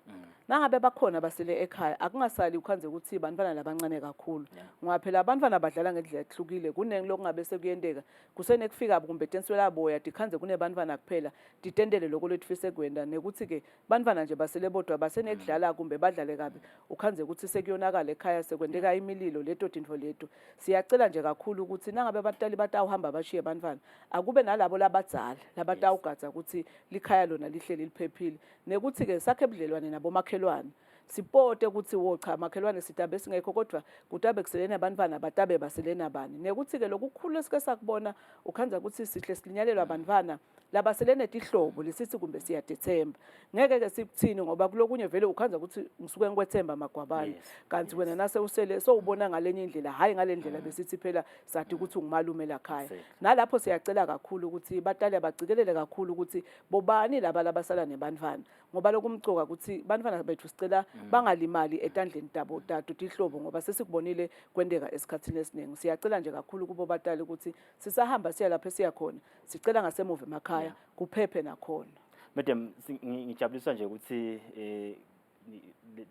nangabe bakhona basele ekhaya akungasali ukhanze ukuthi bantwana labancane kakhulu ngoba phela abantwana badlala ngendlela ehlukile kunenge lokungabe sekuyendeka kusene kufika kumbe tenswela boya dikhanze kunebantwana kuphela ditendele lokho lethifise kwenda nekuthi ke bantwana nje basele bodwa basene kudlala kumbe badlale kabi ukhanze ukuthi sekuyonakala ekhaya sekwendeka imililo leto tintfo leto. Siyacela nje kakhulu ukuthi nangabe abatali batawuhamba bashiye bantwana akube nalabo labadzala labatawugadza ukuthi likhaya lona lihleli liphephile nekuthi ke sakhe budlelwane nabo makhelwane sipote ukuthi wo cha makhelwane sitabe singekho kodwa kutabe kuselena abantwana batabe baselena bani nekuthi ke lokukhulu esike sakubona ukhanza ukuthi sihle silinyalelwa abantwana labaselene tihlobo lesithi kumbe siyadethemba ngeke ke sikuthini ngoba kulokunye vele ukhanza ukuthi ngisuke ngikwethemba magwabani kanti wena nase usele so ubona ngalenye indlela hayi ngalendlela besithi phela sathi ukuthi ungimalume la khaya nalapho siyacela kakhulu ukuthi batali abacikelele kakhulu ukuthi bobani laba labasala nebantwana ngoba lokumcoka ukuthi bantwana bethu sicela bangalimali etandleni tabo tatu tihlobo ngoba sesikubonile kwendeka esikhathini esiningi. Siyacela nje kakhulu kubo batali ukuthi sisahamba siya lapha siya khona sicela ngasemuva emakhaya kuphephe nakhona. Madam ngijabuliswa nje ukuthi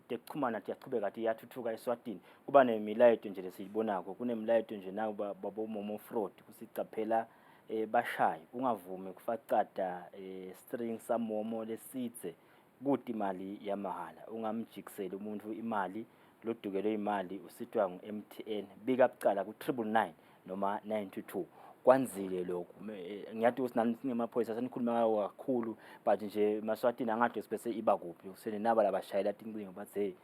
tekuchumana tiyachubeka kathi yathuthuka eSwatini kuba nemilayeto nje lesiyibonako kunemilayeto nje nawo babo Momo Fraud kusicaphela bashayi ungavumi kufacada string samomo lesitse kuti imali yamahala ungamjikisela umuntu imali lodukele imali usithwa ngu-MTN bika bucala ku999 noma 922 kwanzile lokho ngiyathi usinani singemaphoyisa senikhuluma ngayo kakhulu but nje Maswatini angathi sibese iba kuphi usene naba labashayela tincingo bathi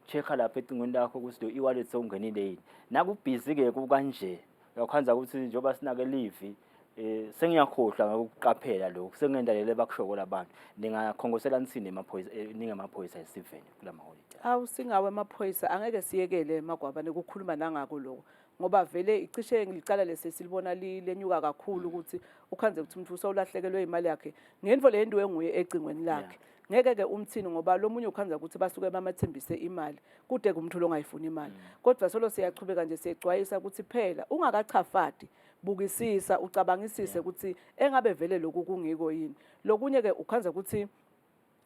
checka lapha ecingweni lakho ukuthi i-wallet sewungenile yini nakubhizi ke kanje uyakhanza ukuthi njoba sinake live sengiyakhohlwa ngokuqaphela lokho sengendalele bakushoko labantu ningakhongosela nisine emaphoyisa ningemaphoyisa esiveni kulamaholiday. Awu singawe emaphoyisa angeke siyekele magwabane ukukhuluma nangako lokho ngoba vele icishe ngilicala lesesilibona lenyuka kakhulu ukuthi ukhanze ukuthi umuntu usawulahlekelwe imali yakhe ngendvo leyendiwe nguye ecingweni lakhe ngeke ke umthini ngoba lo munye ukhanza ukuthi basuke bamathembise imali kude kumuntu longayifuni imali kodwa solo siyachubeka nje siyexwayisa ukuthi phela ungakachafati bukisisa ucabangisise ukuthi engabe vele lokhu kungiko yini lokunye ke ukhanza ukuthi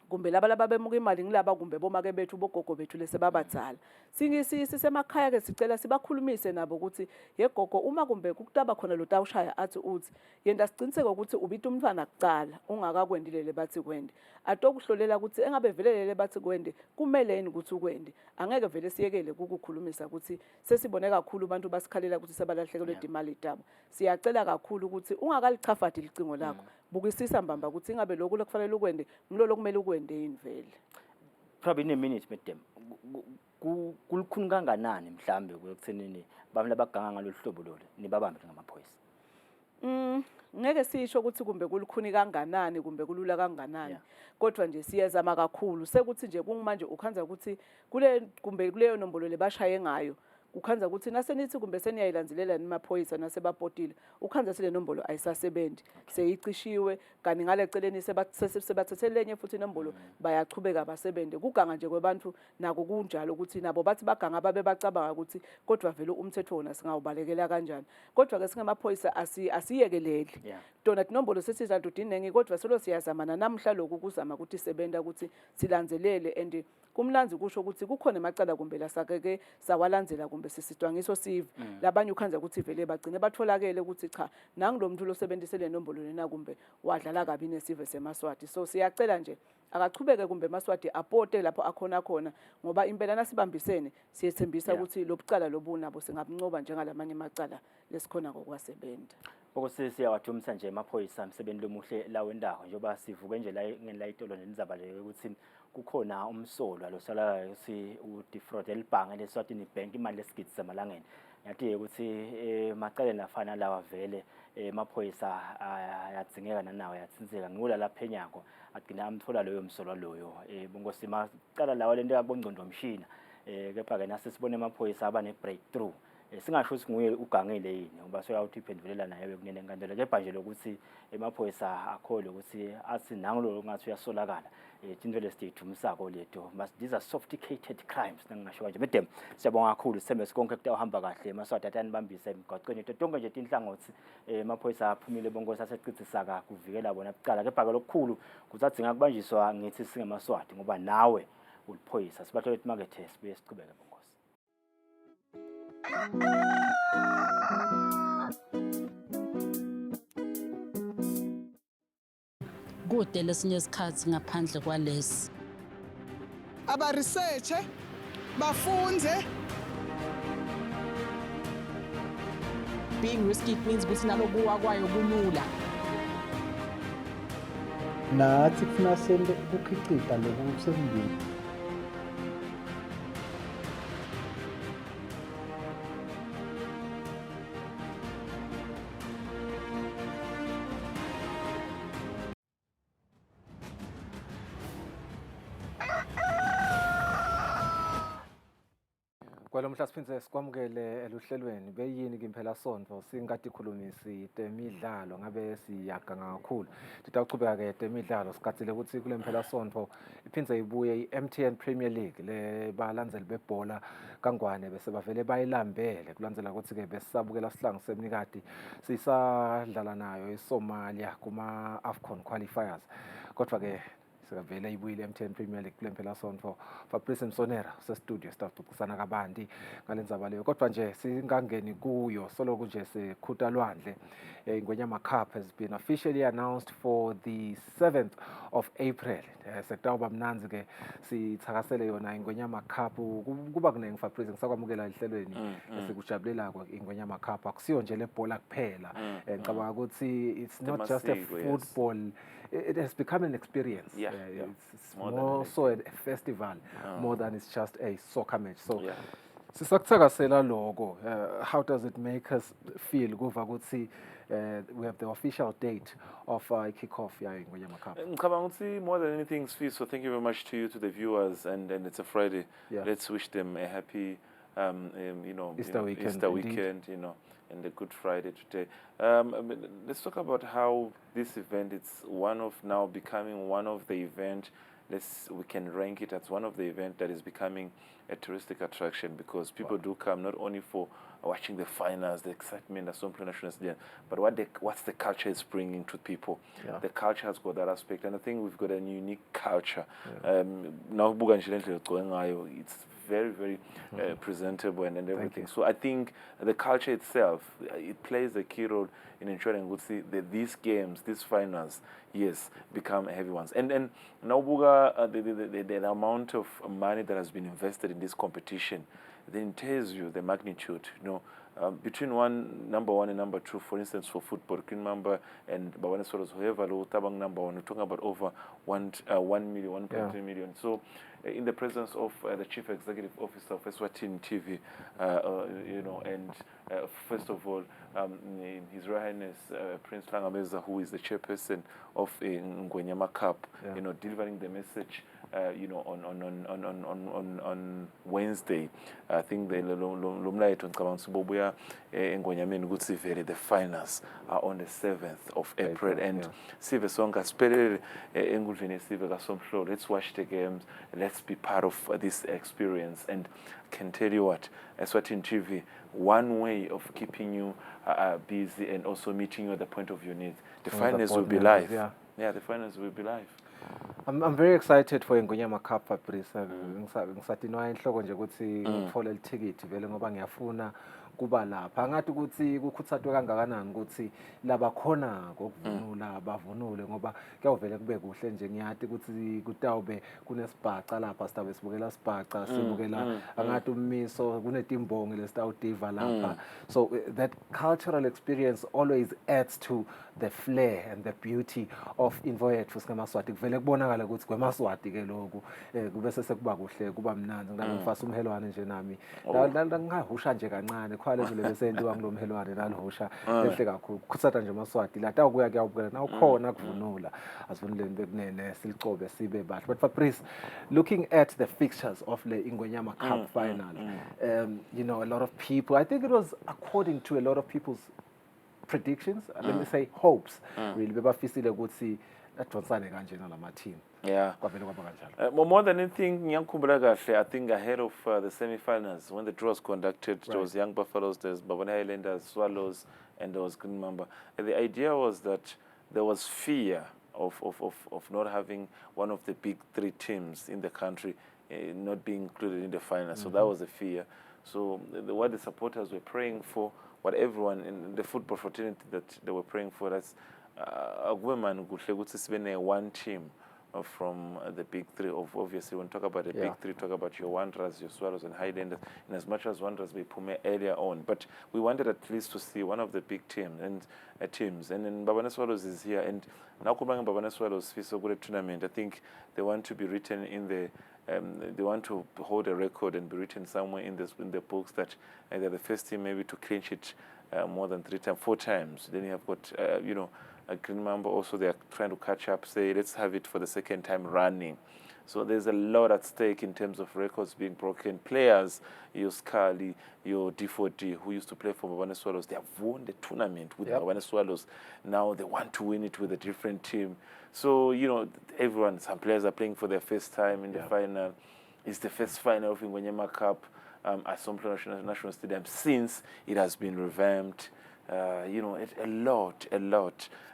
kumbe laba bemuka imali ngilaba kumbe bomake bethu bogogo bethu lesebabadzala sisemakhaya ke sicela sibakhulumise nabo ukuthi yegogo uma kumbe kukutaba khona lo tawushaya athi uthi yenda siqiniseke ukuthi ubita umntwana kucala ungakakwendile bathi kwende atokuhlolela ukuthi engabe velelele bathi kwende kumele yini ukuthi ukwende angeke vele siyekele ukukhulumisa ukuthi sesibone kakhulu abantu basikhalela ukuthi sebalahlekelwe imali tabo. Siyacela kakhulu ukuthi ungakalichafati licingo lakho bukisisa mbamba ukuthi ingabe lokho lokufanele ukwende ngilo lokumele ukwende yini vele. Probably in a minute madam kulukhuni kanganani mhlambe kwekuthenini bami labaganga ngaloluhlobo lolu nibabambe ngamaphoyisa. Ngeke sisho ukuthi kumbe kulukhuni kanganani kumbe kulula kanganani kodwa nje siyezama kakhulu sekuthi nje kungimanje ukhanza ukuthi kuleyo nombolo lebashaye ngayo ukhanza ukuthi nasenithi kumbe seniyayilandzilela nimaphoyisa nasebapotile ukhanza sile nombolo ayisasebenzi seyicishiwe kanti ngale celeni sebathethelene futhi inombolo bayachubeka basebende kuganga nje kwebantu nako kunjalo ukuthi nabo bathi baganga babe bacabanga ukuthi kodwa vele umthetho wona singawubalekela kanjani kodwa ke singemaphoyisa asiyekeleli tona inombolo sesizantu dinengi kodwa solo siyazamana namhla lokhu kuzama ukuthi sebenda ukuthi silandzelele and kumlanzi kusho ukuthi kukhona emacala kumbe lasakeke sawalandzela kumbe sisitwangiso sive labanye ukhanza ukuthi vele bagcine batholakele ukuthi cha nangilo muntu losebenzise le nombolo lena kumbe wadlala kabi nesive seMaswati. So siyacela nje akachubeke kumbe Maswati apote lapho akhona khona ngoba impela nasibambisene siyethembisa ukuthi lobucala lobunabo singabuncoba njengalamanye amacala lesikhona ngokwasebenta. Bokose siyawathumisa nje amaphoyisa umsebenzi lomuhle la wendawo njengoba sivuke nje la itolo nenizaba le ukuthi kukhona umsolwa lo sala si udifraud elibhange leSwatini Bank imali lesigidi samalangeni yathi ukuthi macala nafana lawa vele amaphoyisa ayadzingeka nanawo yathinseka ngula lapha enyako agcina amthola loyo msolwa loyo bongosi macala lawa lento yabongcondo mshina kepha ke nasi sibone amaphoyisa abane breakthrough singasho ukuthi nguye ugangile yini ngoba soyawuthi iphendulela naye kunene enkantolo kepha nje lokuthi emaphoyisa akhole ukuthi athi nangulo ngathi uyasolakala into lesithumisako lethu these are sophisticated crimes nangingasho kanje medem siyabonga kakhulu sithembe sikonke kutawuhamba kahle emaswati atanibambisa emgwaqweni tonke nje tinhlangothi emaphoyisa aphumile bonke saseqicisaka kuvikela bona bucala kepha ke lokukhulu kuzadzinga kubanjiswa ngithi singemaswati ngoba nawe uliphoyisa sibahle lethi makethe sibuye siqhubeke bongosi. Kude lesinye isikhathi ngaphandle kwalesi abaresearche bafunze. Being risky means ukuthi nalokuwa kwayo kulula. Nathi kufuna sente ukukhicita lokhu sekungeni. Kwalo mhla siphindze sikwamukele eluhlelweni beyini kimpela sonto singati khulumisi temidlalo ngabe siyaganga kakhulu titawuchubeka ke temidlalo sikatsile ukuthi kule mphela sonto iphindze ibuye iMTN Premier League le balandzeli bebhola kangwane bese bavele bayilambele kulandzela ukuthi ke besabukela sihlangu semnikati sisadlala nayo eSomalia kuma AFCON qualifiers kodwa ke sikavele ibuyile MTN Premier League kule mphela sonto Fabrice Msonera se-studio sitavuxisana kabanti ngalendzaba leyo kodwa nje singangeni kuyo soloku nje sekhuta lwandle ingwenyama cup has been officially announced for the 7th of April sekutawuba mnanzi ke sithakasele yona ingwenyama cup kuba kunenge Fabrice ngisakwamukela ehlelweni esikujabulelako ingwenyama cup akusiyo nje lebhola kuphela ngicabanga ukuthi it's not just a football. It has become an experience. It's more so a festival more than it's just a soccer match. So, sisakuthakasela logo. How does it make us feel? Kuva ukuthi we have the official date of kickoff in Ngonyama Cup. More than anything, so thank you very much to you, to the viewers, and it's a Friday. Let's wish them a happy, Easter weekend, and a Good Friday today. Let's talk about how this event, it's one of now becoming one of the event, we can rank it as one of the event that is becoming a touristic attraction because people do come not only for watching the finals, the excitement that's so national stadium, but what's the culture it's bringing to people. The culture has got that aspect, and I think we've got a unique culture. Now, it's very, very presentable and everything. So I think the culture itself, it plays a key role in ensuring that these games, these finals, become heavy ones. And now, the amount of money that has been invested in this competition, then tells you the magnitude. Between number one and number two, for instance, for football, number and whoever number one, we're talking about over 1 million, 1.3 million. So, in the presence of the Chief Executive Officer of Eswatini TV, and first of all, His Royal Highness Prince Langameza, who is the chairperson of Ngwenyama Cup, delivering the message. On Wednesday, I think the finals are on the 7th of April, and let's watch the games, let's be part of this experience, and can tell you what, Eswatini TV, one way of keeping you busy and also meeting you at the point of your needs. The finals will be live. The finals will be live. I'm very excited for Ngonyama Cup, Fabrice. Ngisathi no inhloko nje ukuthi ngithole lithikithi vele ngoba ngiyafuna kuba lapha angathi ukuthi kukhuthazwe kangakanani ukuthi labakhona ngokuvunula bavunule ngoba kuyawuvele kube kuhle nje ngiyathi ukuthi kutawube kunesibhaca lapha sitawube sibukela sibhaca sibukela angathi ummiso kunetimbongi lesitawudiva lapha so that cultural experience always adds to the flair and the beauty of imvo yethu singamaswati kuvele kubonakala ukuthi kwemaswati ke lokhu kube sekuba kuhle kuba mnandi ngangifasa umhelwane nje nami ngahusha nje kancane khwale vele besentiwa ngilomhelwane nalihusha lehle kakhulu kukhuthaza nje amaswati la tawukuya kuyawubukela naw khona kuvunula asivunuleni bekunene silicobe sibe bahle but Fabrice looking at the fixtures of the Ingwenyama Cup final you know a lot of people I think it was according to a lot of people's predictions let me say hopes really bebafisile ukuthi adonsane kanjena lama team yeah kwavele kwaba kanjalo more than anything ngiyakhumbula kahle I think ahead of the semi-finals when the draw was conducted there was Young Buffaloes, there's Babane Highlanders, Swallows and there was Green Mamba and the idea was that there was fear of not having one of the big three teams in the country not being included in the final so that was a fear so what the supporters were praying for what everyone in the football fraternity that they were praying for that's women one team from the big three of obviously when we talk about the big three talk about your Wanderers, your Swallows and Highlanders and as much as Wanderers we put earlier on but we wanted at least to see one of the big teams and then Babane Swallows is here and now Babane Swallows face a good tournament I think they want to be written in the they want to hold a record and be written somewhere in the books that they're the first team maybe to clinch it more than 4 times. Then you have got, you know, a Green Mamba also they are trying to catch up, say let's have it for the second time running. So there's a lot at stake in terms of records being broken. Players, your Scully, your D4D, who used to play for Babane Swallows, they have won the tournament with Babane Swallows. Now they want to win it with a different team. So, you know, everyone, some players are playing for their first time in the final. It's the first final of Ingwenyama Cup at Somplo National Stadium since it has been revamped. You know, a lot.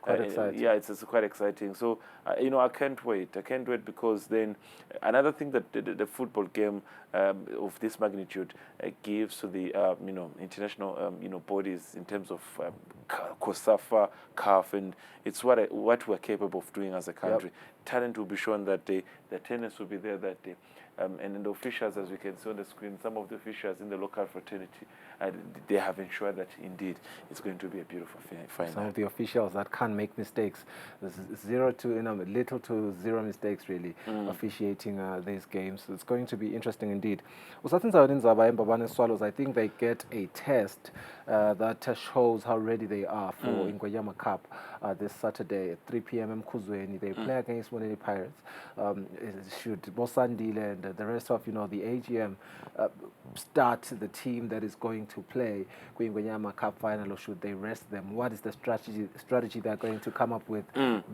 Quite exciting. Yeah, it's quite exciting. So, you know, I can't wait. I can't wait because then another thing that the football game of this magnitude gives to the, you know, international, you know, bodies in terms of COSAFA, CAF, and it's what we're capable of doing as a country. Talent will be shown that day. The tennis will be there that day. And then the officials, as we can see on the screen, some of the officials in the local fraternity, they have ensured that indeed it's going to be a beautiful final. Some of the officials that can't make mistakes. There's little to zero mistakes really officiating these games. It's going to be interesting indeed. Babane Swallows, I think they get a test that shows how ready they are for Ingwenyama Cup this Saturday at 3 p.m. Mkhuzweni. They play against Moneni Pirates. Should Bosandile and the rest of, you know, the AGM start the team that is going to play Ingwenyama Cup final, or should they rest them? What is the strategy they're going to come up with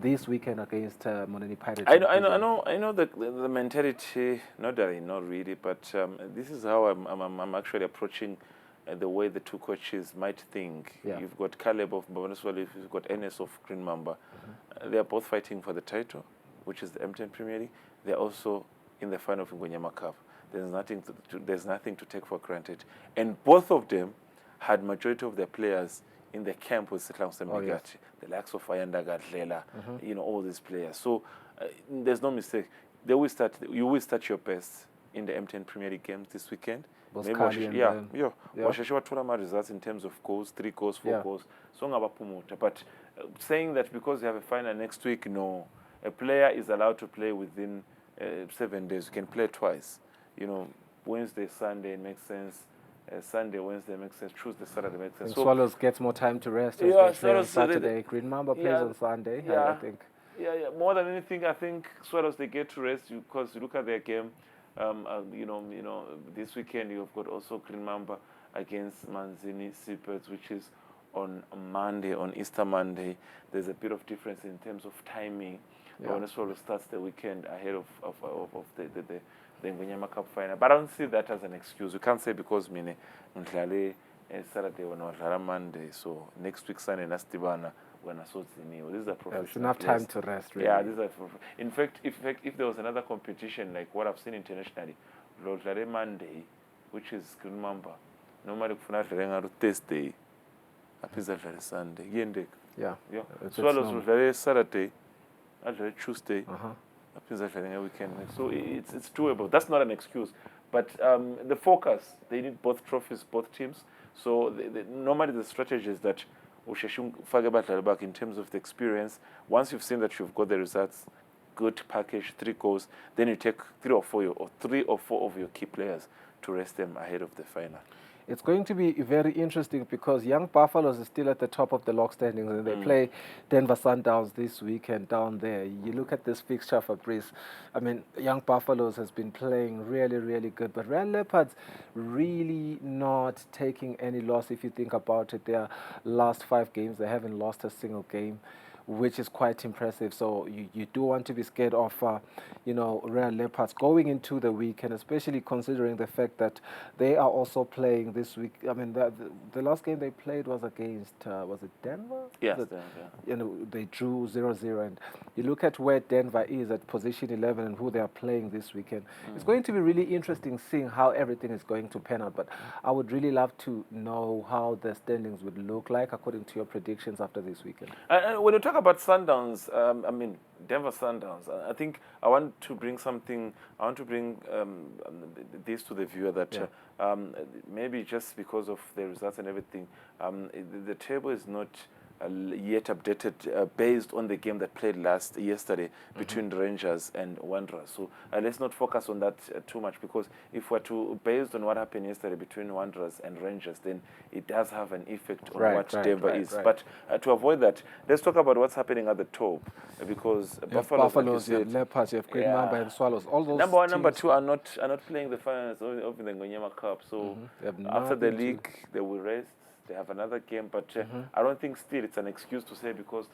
this weekend against Moneni Pirates? I know the mentality. Not really, but this is how I'm actually approaching the way the two coaches might think. You've got Caleb of Babane Swallows, you've got NS of Green Mamba. They are both fighting for the title, which is the M10 Premier League. They're also in the final of Ingwenyama Cup. There's nothing to take for granted. And both of them had majority of their players in the camp with Sitlang Sembigati, the likes of Ayanda Gadlela, you know, all these players. So there's no mistake. You will start your best in the M10 Premier League games this weekend. Maybe results in terms of goals, 3 goals, 4 goals. So but saying that because you have a final next week, no. A player is allowed to play within 7 days. You can play twice. You know, Wednesday, Sunday makes sense. Sunday, Wednesday makes sense. Tuesday, Saturday makes sense. So Swallows gets more time to rest. Yeah, on Saturday. Green Mamba plays on Sunday. I think. Yeah. More than anything, I think Swallows they get to rest because you look at their game. You know, this weekend you've got also Green Mamba against Manzini Seabirds, which is on Monday, on Easter Monday. There's a bit of difference in terms of timing. Babane Swallows starts the weekend ahead of the Ingwenyama Cup final. But I don't see that as an excuse. You can't say because mine Saturday or Monday, so next week Sunday Nastibana when I saw this is a professional. It's enough time to rest, really. Yeah, in fact, if there was another competition like what I've seen internationally, Monday, which is Green Mamba, normally kufuna adlale ngalo Thursday aphinda adlale Sunday kuyendeka. Yeah. Swallows udlale Saturday adlale Tuesday aphinda adlale nge-weekend. So it's doable. That's not an excuse. But the focus, they need both trophies, both teams. So normally the strategy is that back in terms of the experience. Once you've seen that you've got the results, good package, 3 goals, then you take 3 or 4 of your key players to rest them ahead of the final. It's going to be very interesting because Young Buffaloes is still at the top of the log standings and they play Denver Sundowns this weekend down there. You look at this fixture, Fabrice. I mean, Young Buffaloes has been playing really, really good, but Real Leopards really not taking any loss if you think about it. Their last 5 games, they haven't lost a single game, which is quite impressive. So you do want to be scared of, Real Leopards going into the weekend, especially considering the fact that they are also playing this week. I mean, the last game they played was against, was it Denver? Yes, Denver. They drew 0-0. And you look at where Denver is at position 11 and who they are playing this weekend. It's going to be really interesting seeing how everything is going to pan out. But I would really love to know how the standings would look like according to your predictions after this weekend. When you talk about Sundowns, Denver Sundowns, I think I want to bring this to the viewer that maybe just because of the results and everything, the table is not yet updated based on the game that played yesterday between Rangers and Wanderers. So let's not focus on that too much, because if we're based on what happened yesterday between Wanderers and Rangers, then it does have an effect on what Denver is. But to avoid that, let's talk about what's happening at the top, because Buffaloes, you have Leopards, you have Green Mamba and Swallows. All those number 1, teams number 2 are not playing the finals of the Ngonyama Cup. So after the league, they will rest. They have another game, but I don't think still it's an excuse to say because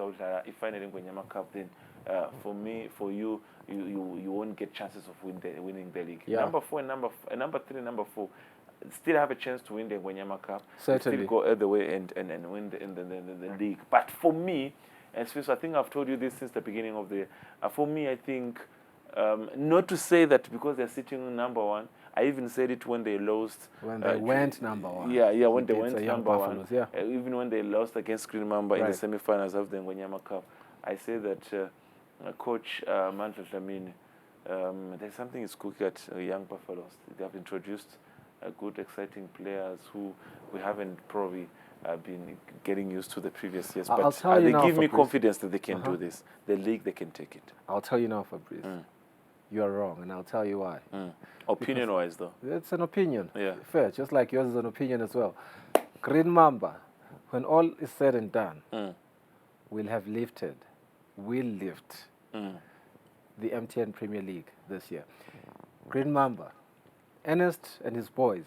if finally Ngonyama Cup, then for me, for you won't get chances of winning the league. Yeah. Number 4 and number 3 and number 4 still have a chance to win the Ngonyama Cup. Certainly. Still go all the way and win the league. But for me, and so I think I've told you this since the beginning of the year. For me, I think not to say that because they're sitting number 1. I even said it when they lost. When they went number 1. Yeah, when they went number 1. Yeah. Even when they lost against Green Mamba in the semi-finals of the Ngonyama Cup, I say that Coach Mandla Dlamini, there's something is cooking at Young Buffaloes. They have introduced good, exciting players who we haven't probably been getting used to the previous years. But they give me confidence that they can do this. The league, they can take it. I'll tell you now, Fabrice. You are wrong, and I'll tell you why. Opinion-wise, though. It's an opinion. Yeah. Fair, just like yours is an opinion as well. Green Mamba, when all is said and done, will lift the MTN Premier League this year. Green Mamba, Ernest and his boys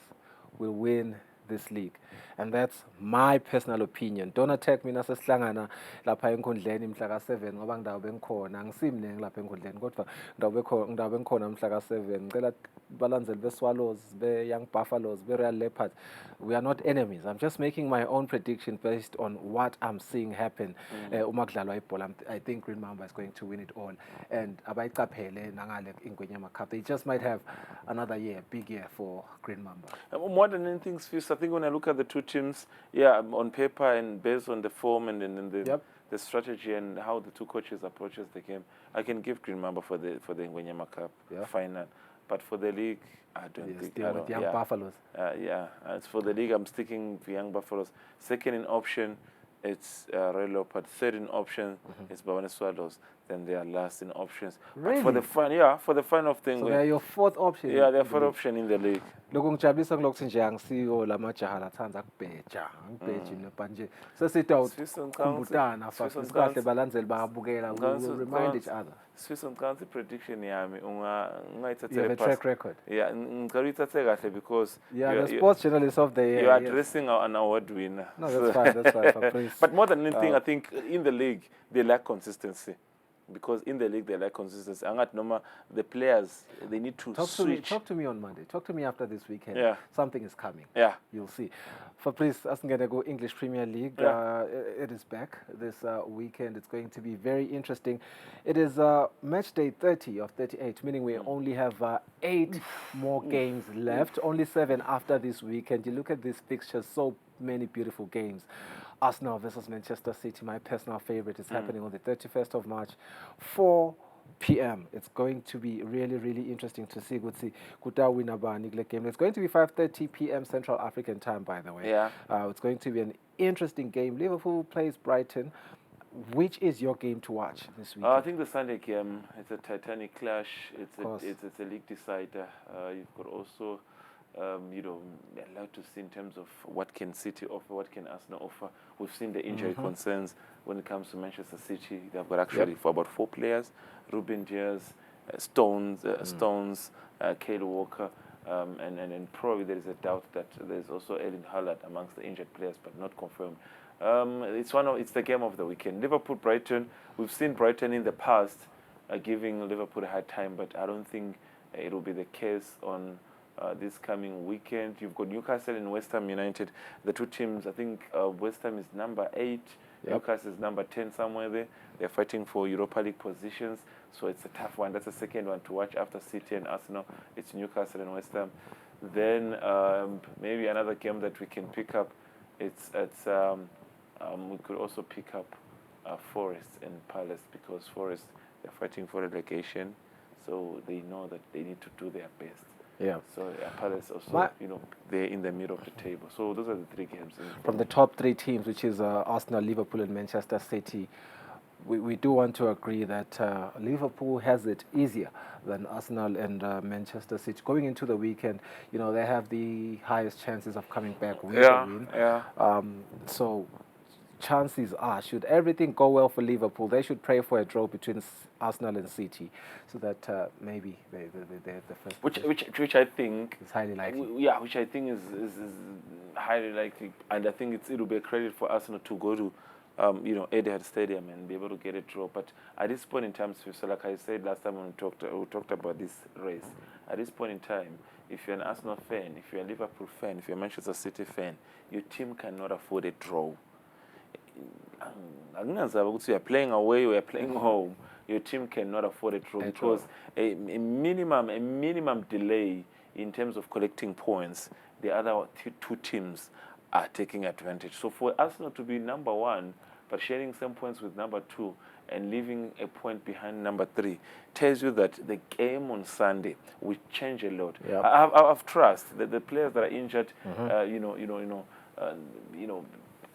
will win this league. And that's my personal opinion. Don't attack me nasesihlangana lapha enkundleni mhla ka7 ngoba ngidawube ngikhona. Angisimnengi lapha enkundleni kodwa ngidawube ngikhona mhla ka7. Ngicela balandzeli beSwallows, be-Young Buffaloes, be-Real Leopards. We are not enemies. I'm just making my own prediction based on what I'm seeing happen. Uma kudlalwa ibhola, I think Green Mamba is going to win it all. And abayicaphele nangale iNgonyama Cup. They just might have another year, big year for Green Mamba. More than anything, I think when I look at the two teams, on paper and based on the form and the strategy and how the two coaches approaches the game, I can give Green Mamba for the Ngonyama Cup final. But for the league, I don't think. Still with Young Buffaloes. As for the league, I'm sticking with Young Buffaloes. Second in option, it's Real Leopard. Third in option, it's Bavane Swallows. Then they are last in options. Really? For the final thing. So they are your fourth option? Yeah, they're fourth option in the league. Lokhu ngijabulisa ngilokhu nje angisiyo lamajaha lathanda kubheja angibheji nje sesithi awukhumbutana futhi kahle balandzeli bayabukela we remind each other. Swiss ngicansi prediction yami ungayithathela you have a track record. Yeah, ngicela uyithathe kahle because the sports journalist of the year. You are addressing an award winner. No, that's fine. That's fine. But more than anything, I think in the league they lack consistency. because in the league they like consistency. Angat Noma, the players, they need to switch. Talk to me on Monday. Talk to me after this weekend. Yeah. Something is coming. Yeah. You'll see. Fabrice, as I'm going to go English Premier League, Yeah. it is back this weekend. It's going to be very interesting. It is match day 30 of 38, meaning we only have 8 more games left, only 7 after this weekend. You look at these fixtures, so many beautiful games. Arsenal versus Manchester City, my personal favorite, is happening on the 31st of March, 4 p.m. It's going to be really, really interesting to see Kuta win a game. It's going to be 5:30 p.m. Central African time, by the way. Yeah. It's going to be an interesting game. Liverpool plays Brighton. Which is your game to watch this week? I think the Sunday game, it's a titanic clash. It's a league decider. You've got also, you know, a lot to see in terms of what can City offer, what can Arsenal offer. We've seen the injury concerns when it comes to Manchester City. They've got actually for about 4 players: Ruben Dias, Stones, Kyle Walker, and probably there is a doubt that there's also Erling Haaland amongst the injured players, but not confirmed. It's the game of the weekend. Liverpool-Brighton. We've seen Brighton in the past giving Liverpool a hard time, but I don't think it will be the case on this coming weekend. You've got Newcastle and West Ham United. The two teams, I think West Ham is number 8, Newcastle is number 10, somewhere there. They're fighting for Europa League positions, so it's a tough one. That's the second one to watch after City and Arsenal. It's Newcastle and West Ham. Then maybe another game that we can pick up. We could also pick up Forest and Palace, because Forest, they're fighting for relegation, so they know that they need to do their best. Yeah. So Palace also, you know, they're in the middle of the table. So those are the 3 games. From the top 3 teams, which is Arsenal, Liverpool, and Manchester City, we do want to agree that Liverpool has it easier than Arsenal and Manchester City. Going into the weekend, you know, they have the highest chances of coming back with a win. Yeah. So chances are, should everything go well for Liverpool, they should pray for a draw between Arsenal and City, so that maybe they're the first. Which I think is highly likely. Yeah, which I think is highly likely, and I think it will be a credit for Arsenal to go to you know, Etihad Stadium and be able to get a draw. But at this point in time, so like I said last time when we talked about this race, at this point in time, if you're an Arsenal fan, if you're a Liverpool fan, if you're a Manchester City fan, your team cannot afford a draw. You are playing away or you're playing home, your team cannot afford a draw, because a minimum delay in terms of collecting points, the other 2 teams are taking advantage. So for Arsenal to be number 1, but sharing some points with number 2 and leaving a point behind number 3, tells you that the game on Sunday will change a lot. Yep. I have trust that the players that are injured,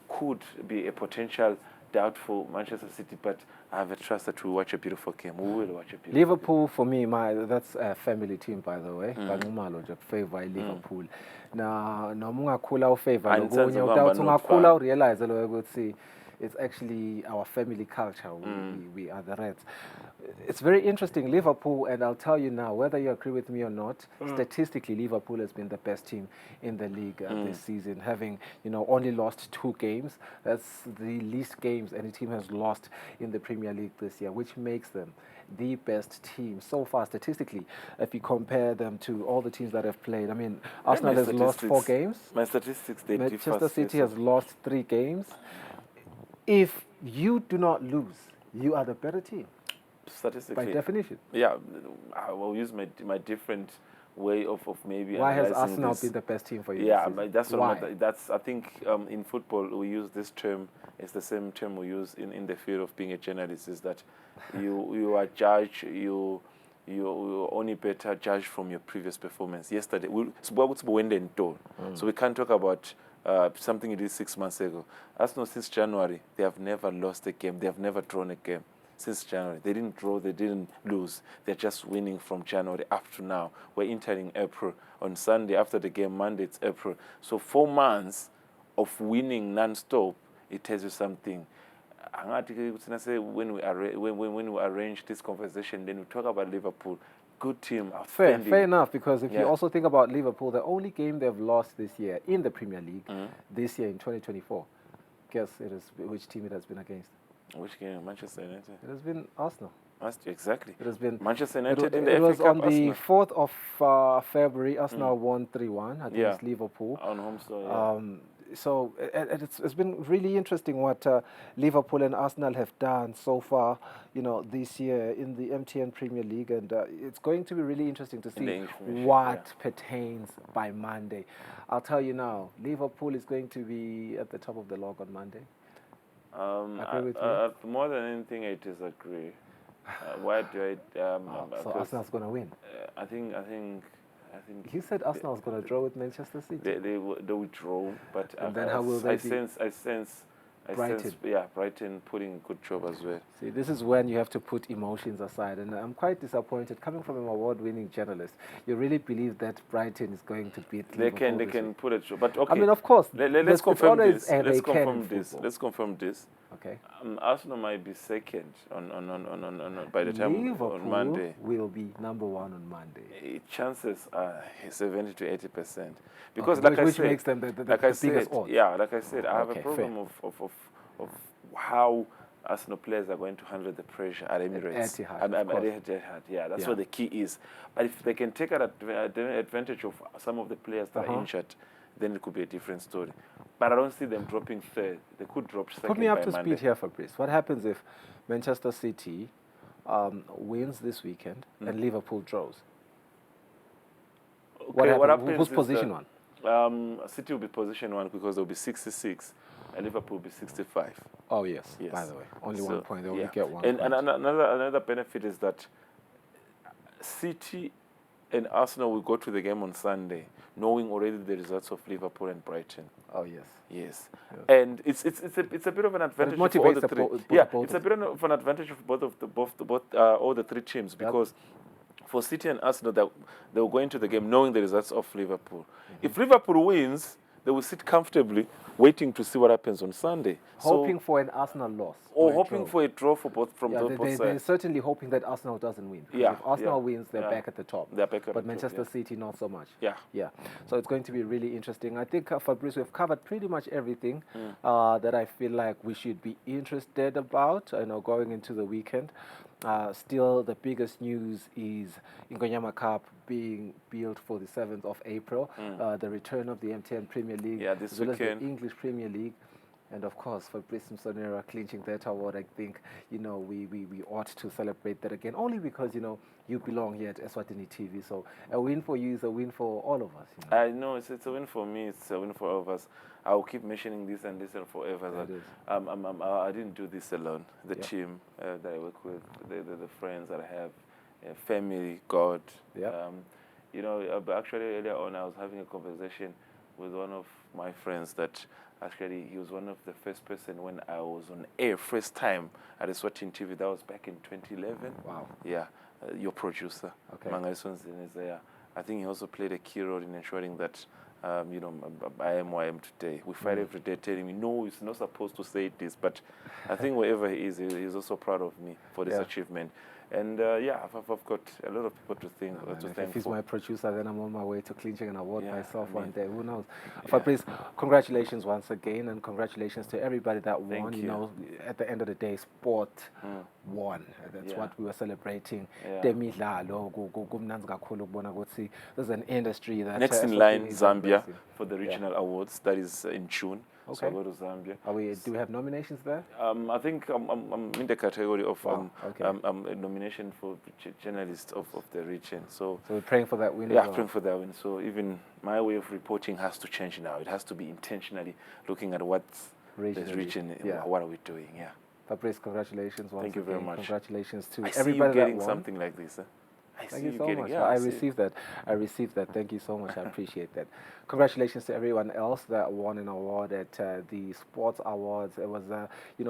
could be a potential doubt for Manchester City, but I have a trust that we'll watch a beautiful game. We will watch a beautiful Liverpool, for me, that's a family team, by the way. Favor Liverpool. Now, no mungakhula favor. Ungakhula realize ukuthi it's actually our family culture. We are the Reds. It's very interesting, Liverpool, and I'll tell you now, whether you agree with me or not, statistically, Liverpool has been the best team in the league this season, having, you know, only lost 2 games. That's the least games any team has lost in the Premier League this year, which makes them the best team so far statistically if you compare them to all the teams that have played. I mean, Arsenal has lost 4 games. My statistics, they Manchester City has lost 3 games. If you do not lose, you are the better team. Statistically, by definition. Yeah, I will use my different way of maybe. Why has Arsenal been the best team for you? Yeah, that's what that's. I think in football we use this term. It's the same term we use in the field of being a journalist. Is that you are judged. You only better judged from your previous performance. Yesterday, so we can't talk about something you did 6 months ago. Arsenal since January, they have never lost a game. They have never drawn a game. Since January, they didn't draw, they didn't lose. They're just winning from January up to now. We're entering April. On Sunday, after the game, Monday, it's April. So 4 months of winning non-stop, it tells you something. When we arrange this conversation, then we talk about Liverpool. Good team, outstanding. Fair enough, because if you also think about Liverpool, the only game they've lost this year in the Premier League, this year in 2024, guess it is which team it has been against? Which game? Manchester United? It has been Arsenal. Exactly. It has been Manchester United in the it FA was Cup. on the Arsenal. 4th of February. Arsenal won 3-1 against Liverpool. On home soil, So it's been really interesting what Liverpool and Arsenal have done so far, this year in the MTN Premier League, and it's going to be really interesting to see what pertains by Monday. I'll tell you now, Liverpool is going to be at the top of the log on Monday. Agree with me? More than anything, I disagree. Why do I? So Arsenal's going to win. I think. You said Arsenal was going to draw with Manchester City. They will draw, but and then how will they Brighton. Brighton putting a good job as well. See, this is when you have to put emotions aside, and I'm quite disappointed. Coming from an award-winning journalist, you really believe that Brighton is going to beat Liverpool? They can put it, but okay. I mean, of course. Let's confirm this. Let's confirm this. Okay. Arsenal might be second on by the time Liverpool on Monday. Will be number 1 on Monday. Chances are 70 to 80%. Because which makes them the biggest odds. Yeah, like I said, I have a problem of how Arsenal players are going to handle the pressure at Emirates. Yeah, that's what the key is. But if they can take advantage of some of the players that are injured, then it could be a different story. But I don't see them dropping third. They could drop second. Put me up to Monday. speed here, Fabrice. What happens if Manchester City wins this weekend and Liverpool draws? Okay, what happens who's position 1? City will be position 1 because they'll be 66, and Liverpool will be 65. Oh yes. By the way, only 1 point. They only get 1 and point. And another benefit is that City and Arsenal will go to the game on Sunday, knowing already the results of Liverpool and Brighton. Oh yes. Yes. And it's a bit of an advantage for all the three. It's a bit of an advantage for all the 3 teams because. For City and Arsenal, they will go into the game knowing the results of Liverpool. If Liverpool wins, they will sit comfortably, waiting to see what happens on Sunday. Hoping for an Arsenal loss. Or hoping for a draw for both sides. They're certainly hoping that Arsenal doesn't win. If Arsenal wins, they're back at the top. They're back at but the Manchester top, City, not so much. Yeah. So it's going to be really interesting. I think, Fabrice, we've covered pretty much everything that I feel like we should be interested about, going into the weekend. Still, the biggest news is Ingonyama Cup being built for the 7th of April, the return of the MTN Premier League, this as well weekend. as the English Premier League. And of course, for Fabrice Msonera clinching that award, I think, we ought to celebrate that again, only because, you belong here at Eswatini TV. So a win for you is a win for all of us. I know, it's a win for me, it's a win for all of us. I will keep mentioning this and forever. That I didn't do this alone. The team that I work with, the friends that I have, family, God. Actually earlier on, I was having a conversation with one of my friends that actually he was one of the first person when I was on air, first time at Eswatini TV. That was back in 2011. Wow. Yeah, your producer, Mangaison Zinezea. I think he also played a key role in ensuring that I am who I am today. We fight every day telling me, no, he's not supposed to say this, but I think wherever he is, he's also proud of me for this achievement. And I've got a lot of people to thank. If he's my producer, then I'm on my way to clinching an award myself one day. Who knows? Fabrice, congratulations once again, and congratulations to everybody that won. At the end of the day, sport won. That's what we were celebrating. There's an industry that next in line, Zambia for the regional awards. That is in June. Okay. So I go to Zambia. Do we have nominations there? I think I'm in the category of a nomination for journalists of the region. So we're praying for that win. Yeah, praying for that win. So even my way of reporting has to change now. It has to be intentionally looking at what's the region. What are we doing? Yeah. Fabrice, congratulations once Thank you very much. Congratulations to I everybody see you getting that won. something like this. Thank you so much. I received that. Thank you so much. I appreciate that. Congratulations to everyone else that won an award at the Sports Awards. It was,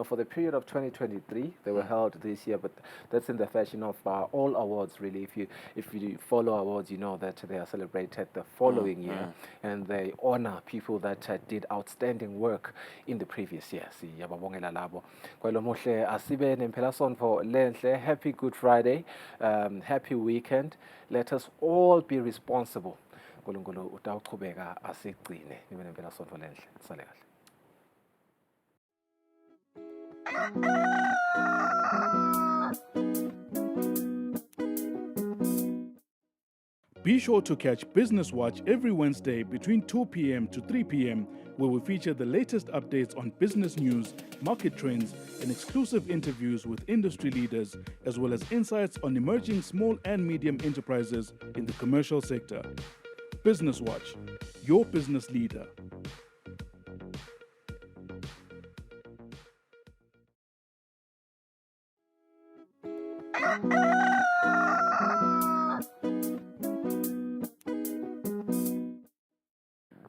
for the period of 2023. They were held this year, but that's in the fashion of all awards, really. If you follow awards, you know that they are celebrated the following year, and they honor people that did outstanding work in the previous year. Happy Good Friday. Happy weekend. Let us all be responsible. uNkulunkulu utawuqhubeka asigcine nibe nempelasonto lenhle. Sale kahle. Be sure to catch Business Watch every Wednesday between 2 p.m. to 3 p.m., where we feature the latest updates on business news, market trends, and exclusive interviews with industry leaders, as well as insights on emerging small and medium enterprises in the commercial sector. Business Watch, your business leader.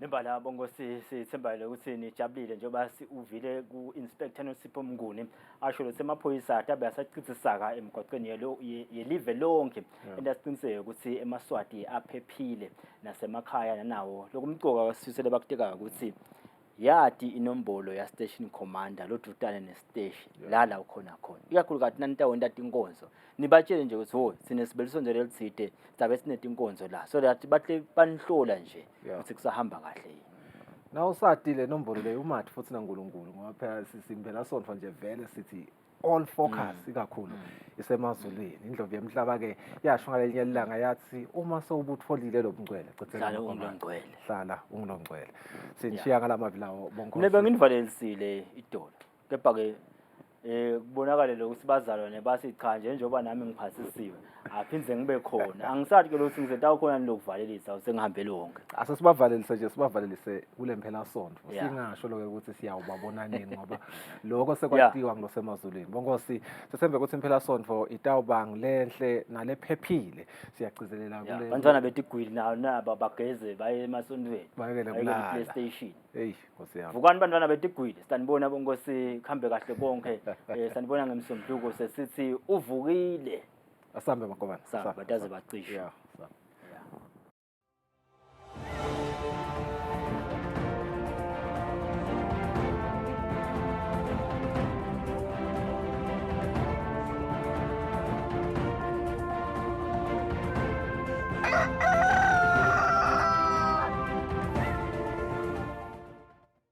Nembala bongo sithemba ukuthi nijabulile njengoba uvile ku-Inspector Nosipho Mnguni asho ukuthi emaphoyisa atabe asachithisaka emgwaqweni yelive lonke endasiqiniseke ukuthi eMaswati aphephile nasemakhaya nanawo lokumcoka wasifisele bakuteka ukuthi yadi inombolo ya station commander lodutane nestation la ukhona khona ikakhulukazi nanitawo ndati inkonzo nibatshele nje ukuthi ho sinesibeliso nje lelitsite sabe sinetinkonzo la so that bahle banihlola nje ukuthi kusahamba kahle yini na usatile nombolo le umathi futhi naNkulunkulu ngoba phela siphela sonto nje vele sithi all focus ikakhulu isemazulwini indlovu yemhlaba ke yasho ngalelinye ilanga yathi uma sowubutholile lo bungcwele hlala ungilongcwele hlala ungilongcwele sinishiya ngalamavilawo bonke mina benginivalelisiile idolo kepha ke kubonakala lokuthi bazalwane bathi cha njengoba nami ngiphasisiwe aphindze ngibe khona angisathi ke lokuthi ngizetawu khona nilokuvalelisa usengihambe lonke asesibavalelise nje sibavalelise kule mphela sonto singasho lokho ukuthi siyawubabona nini ngoba lokho sekwatiwa ngosemazulwini bongosi sesembe ukuthi imphela sonto itawubang lenhle nalephephile siyagcizelela kule bantwana betigwili nawo naba bageze baye emasondweni bayekele kulala PlayStation hey nkosi yami vukani bantwana betigwili sanibona bongosi khambe kahle konke sanibona ngemsomduko sesithi uvukile asambe makobana samba bataze bacishe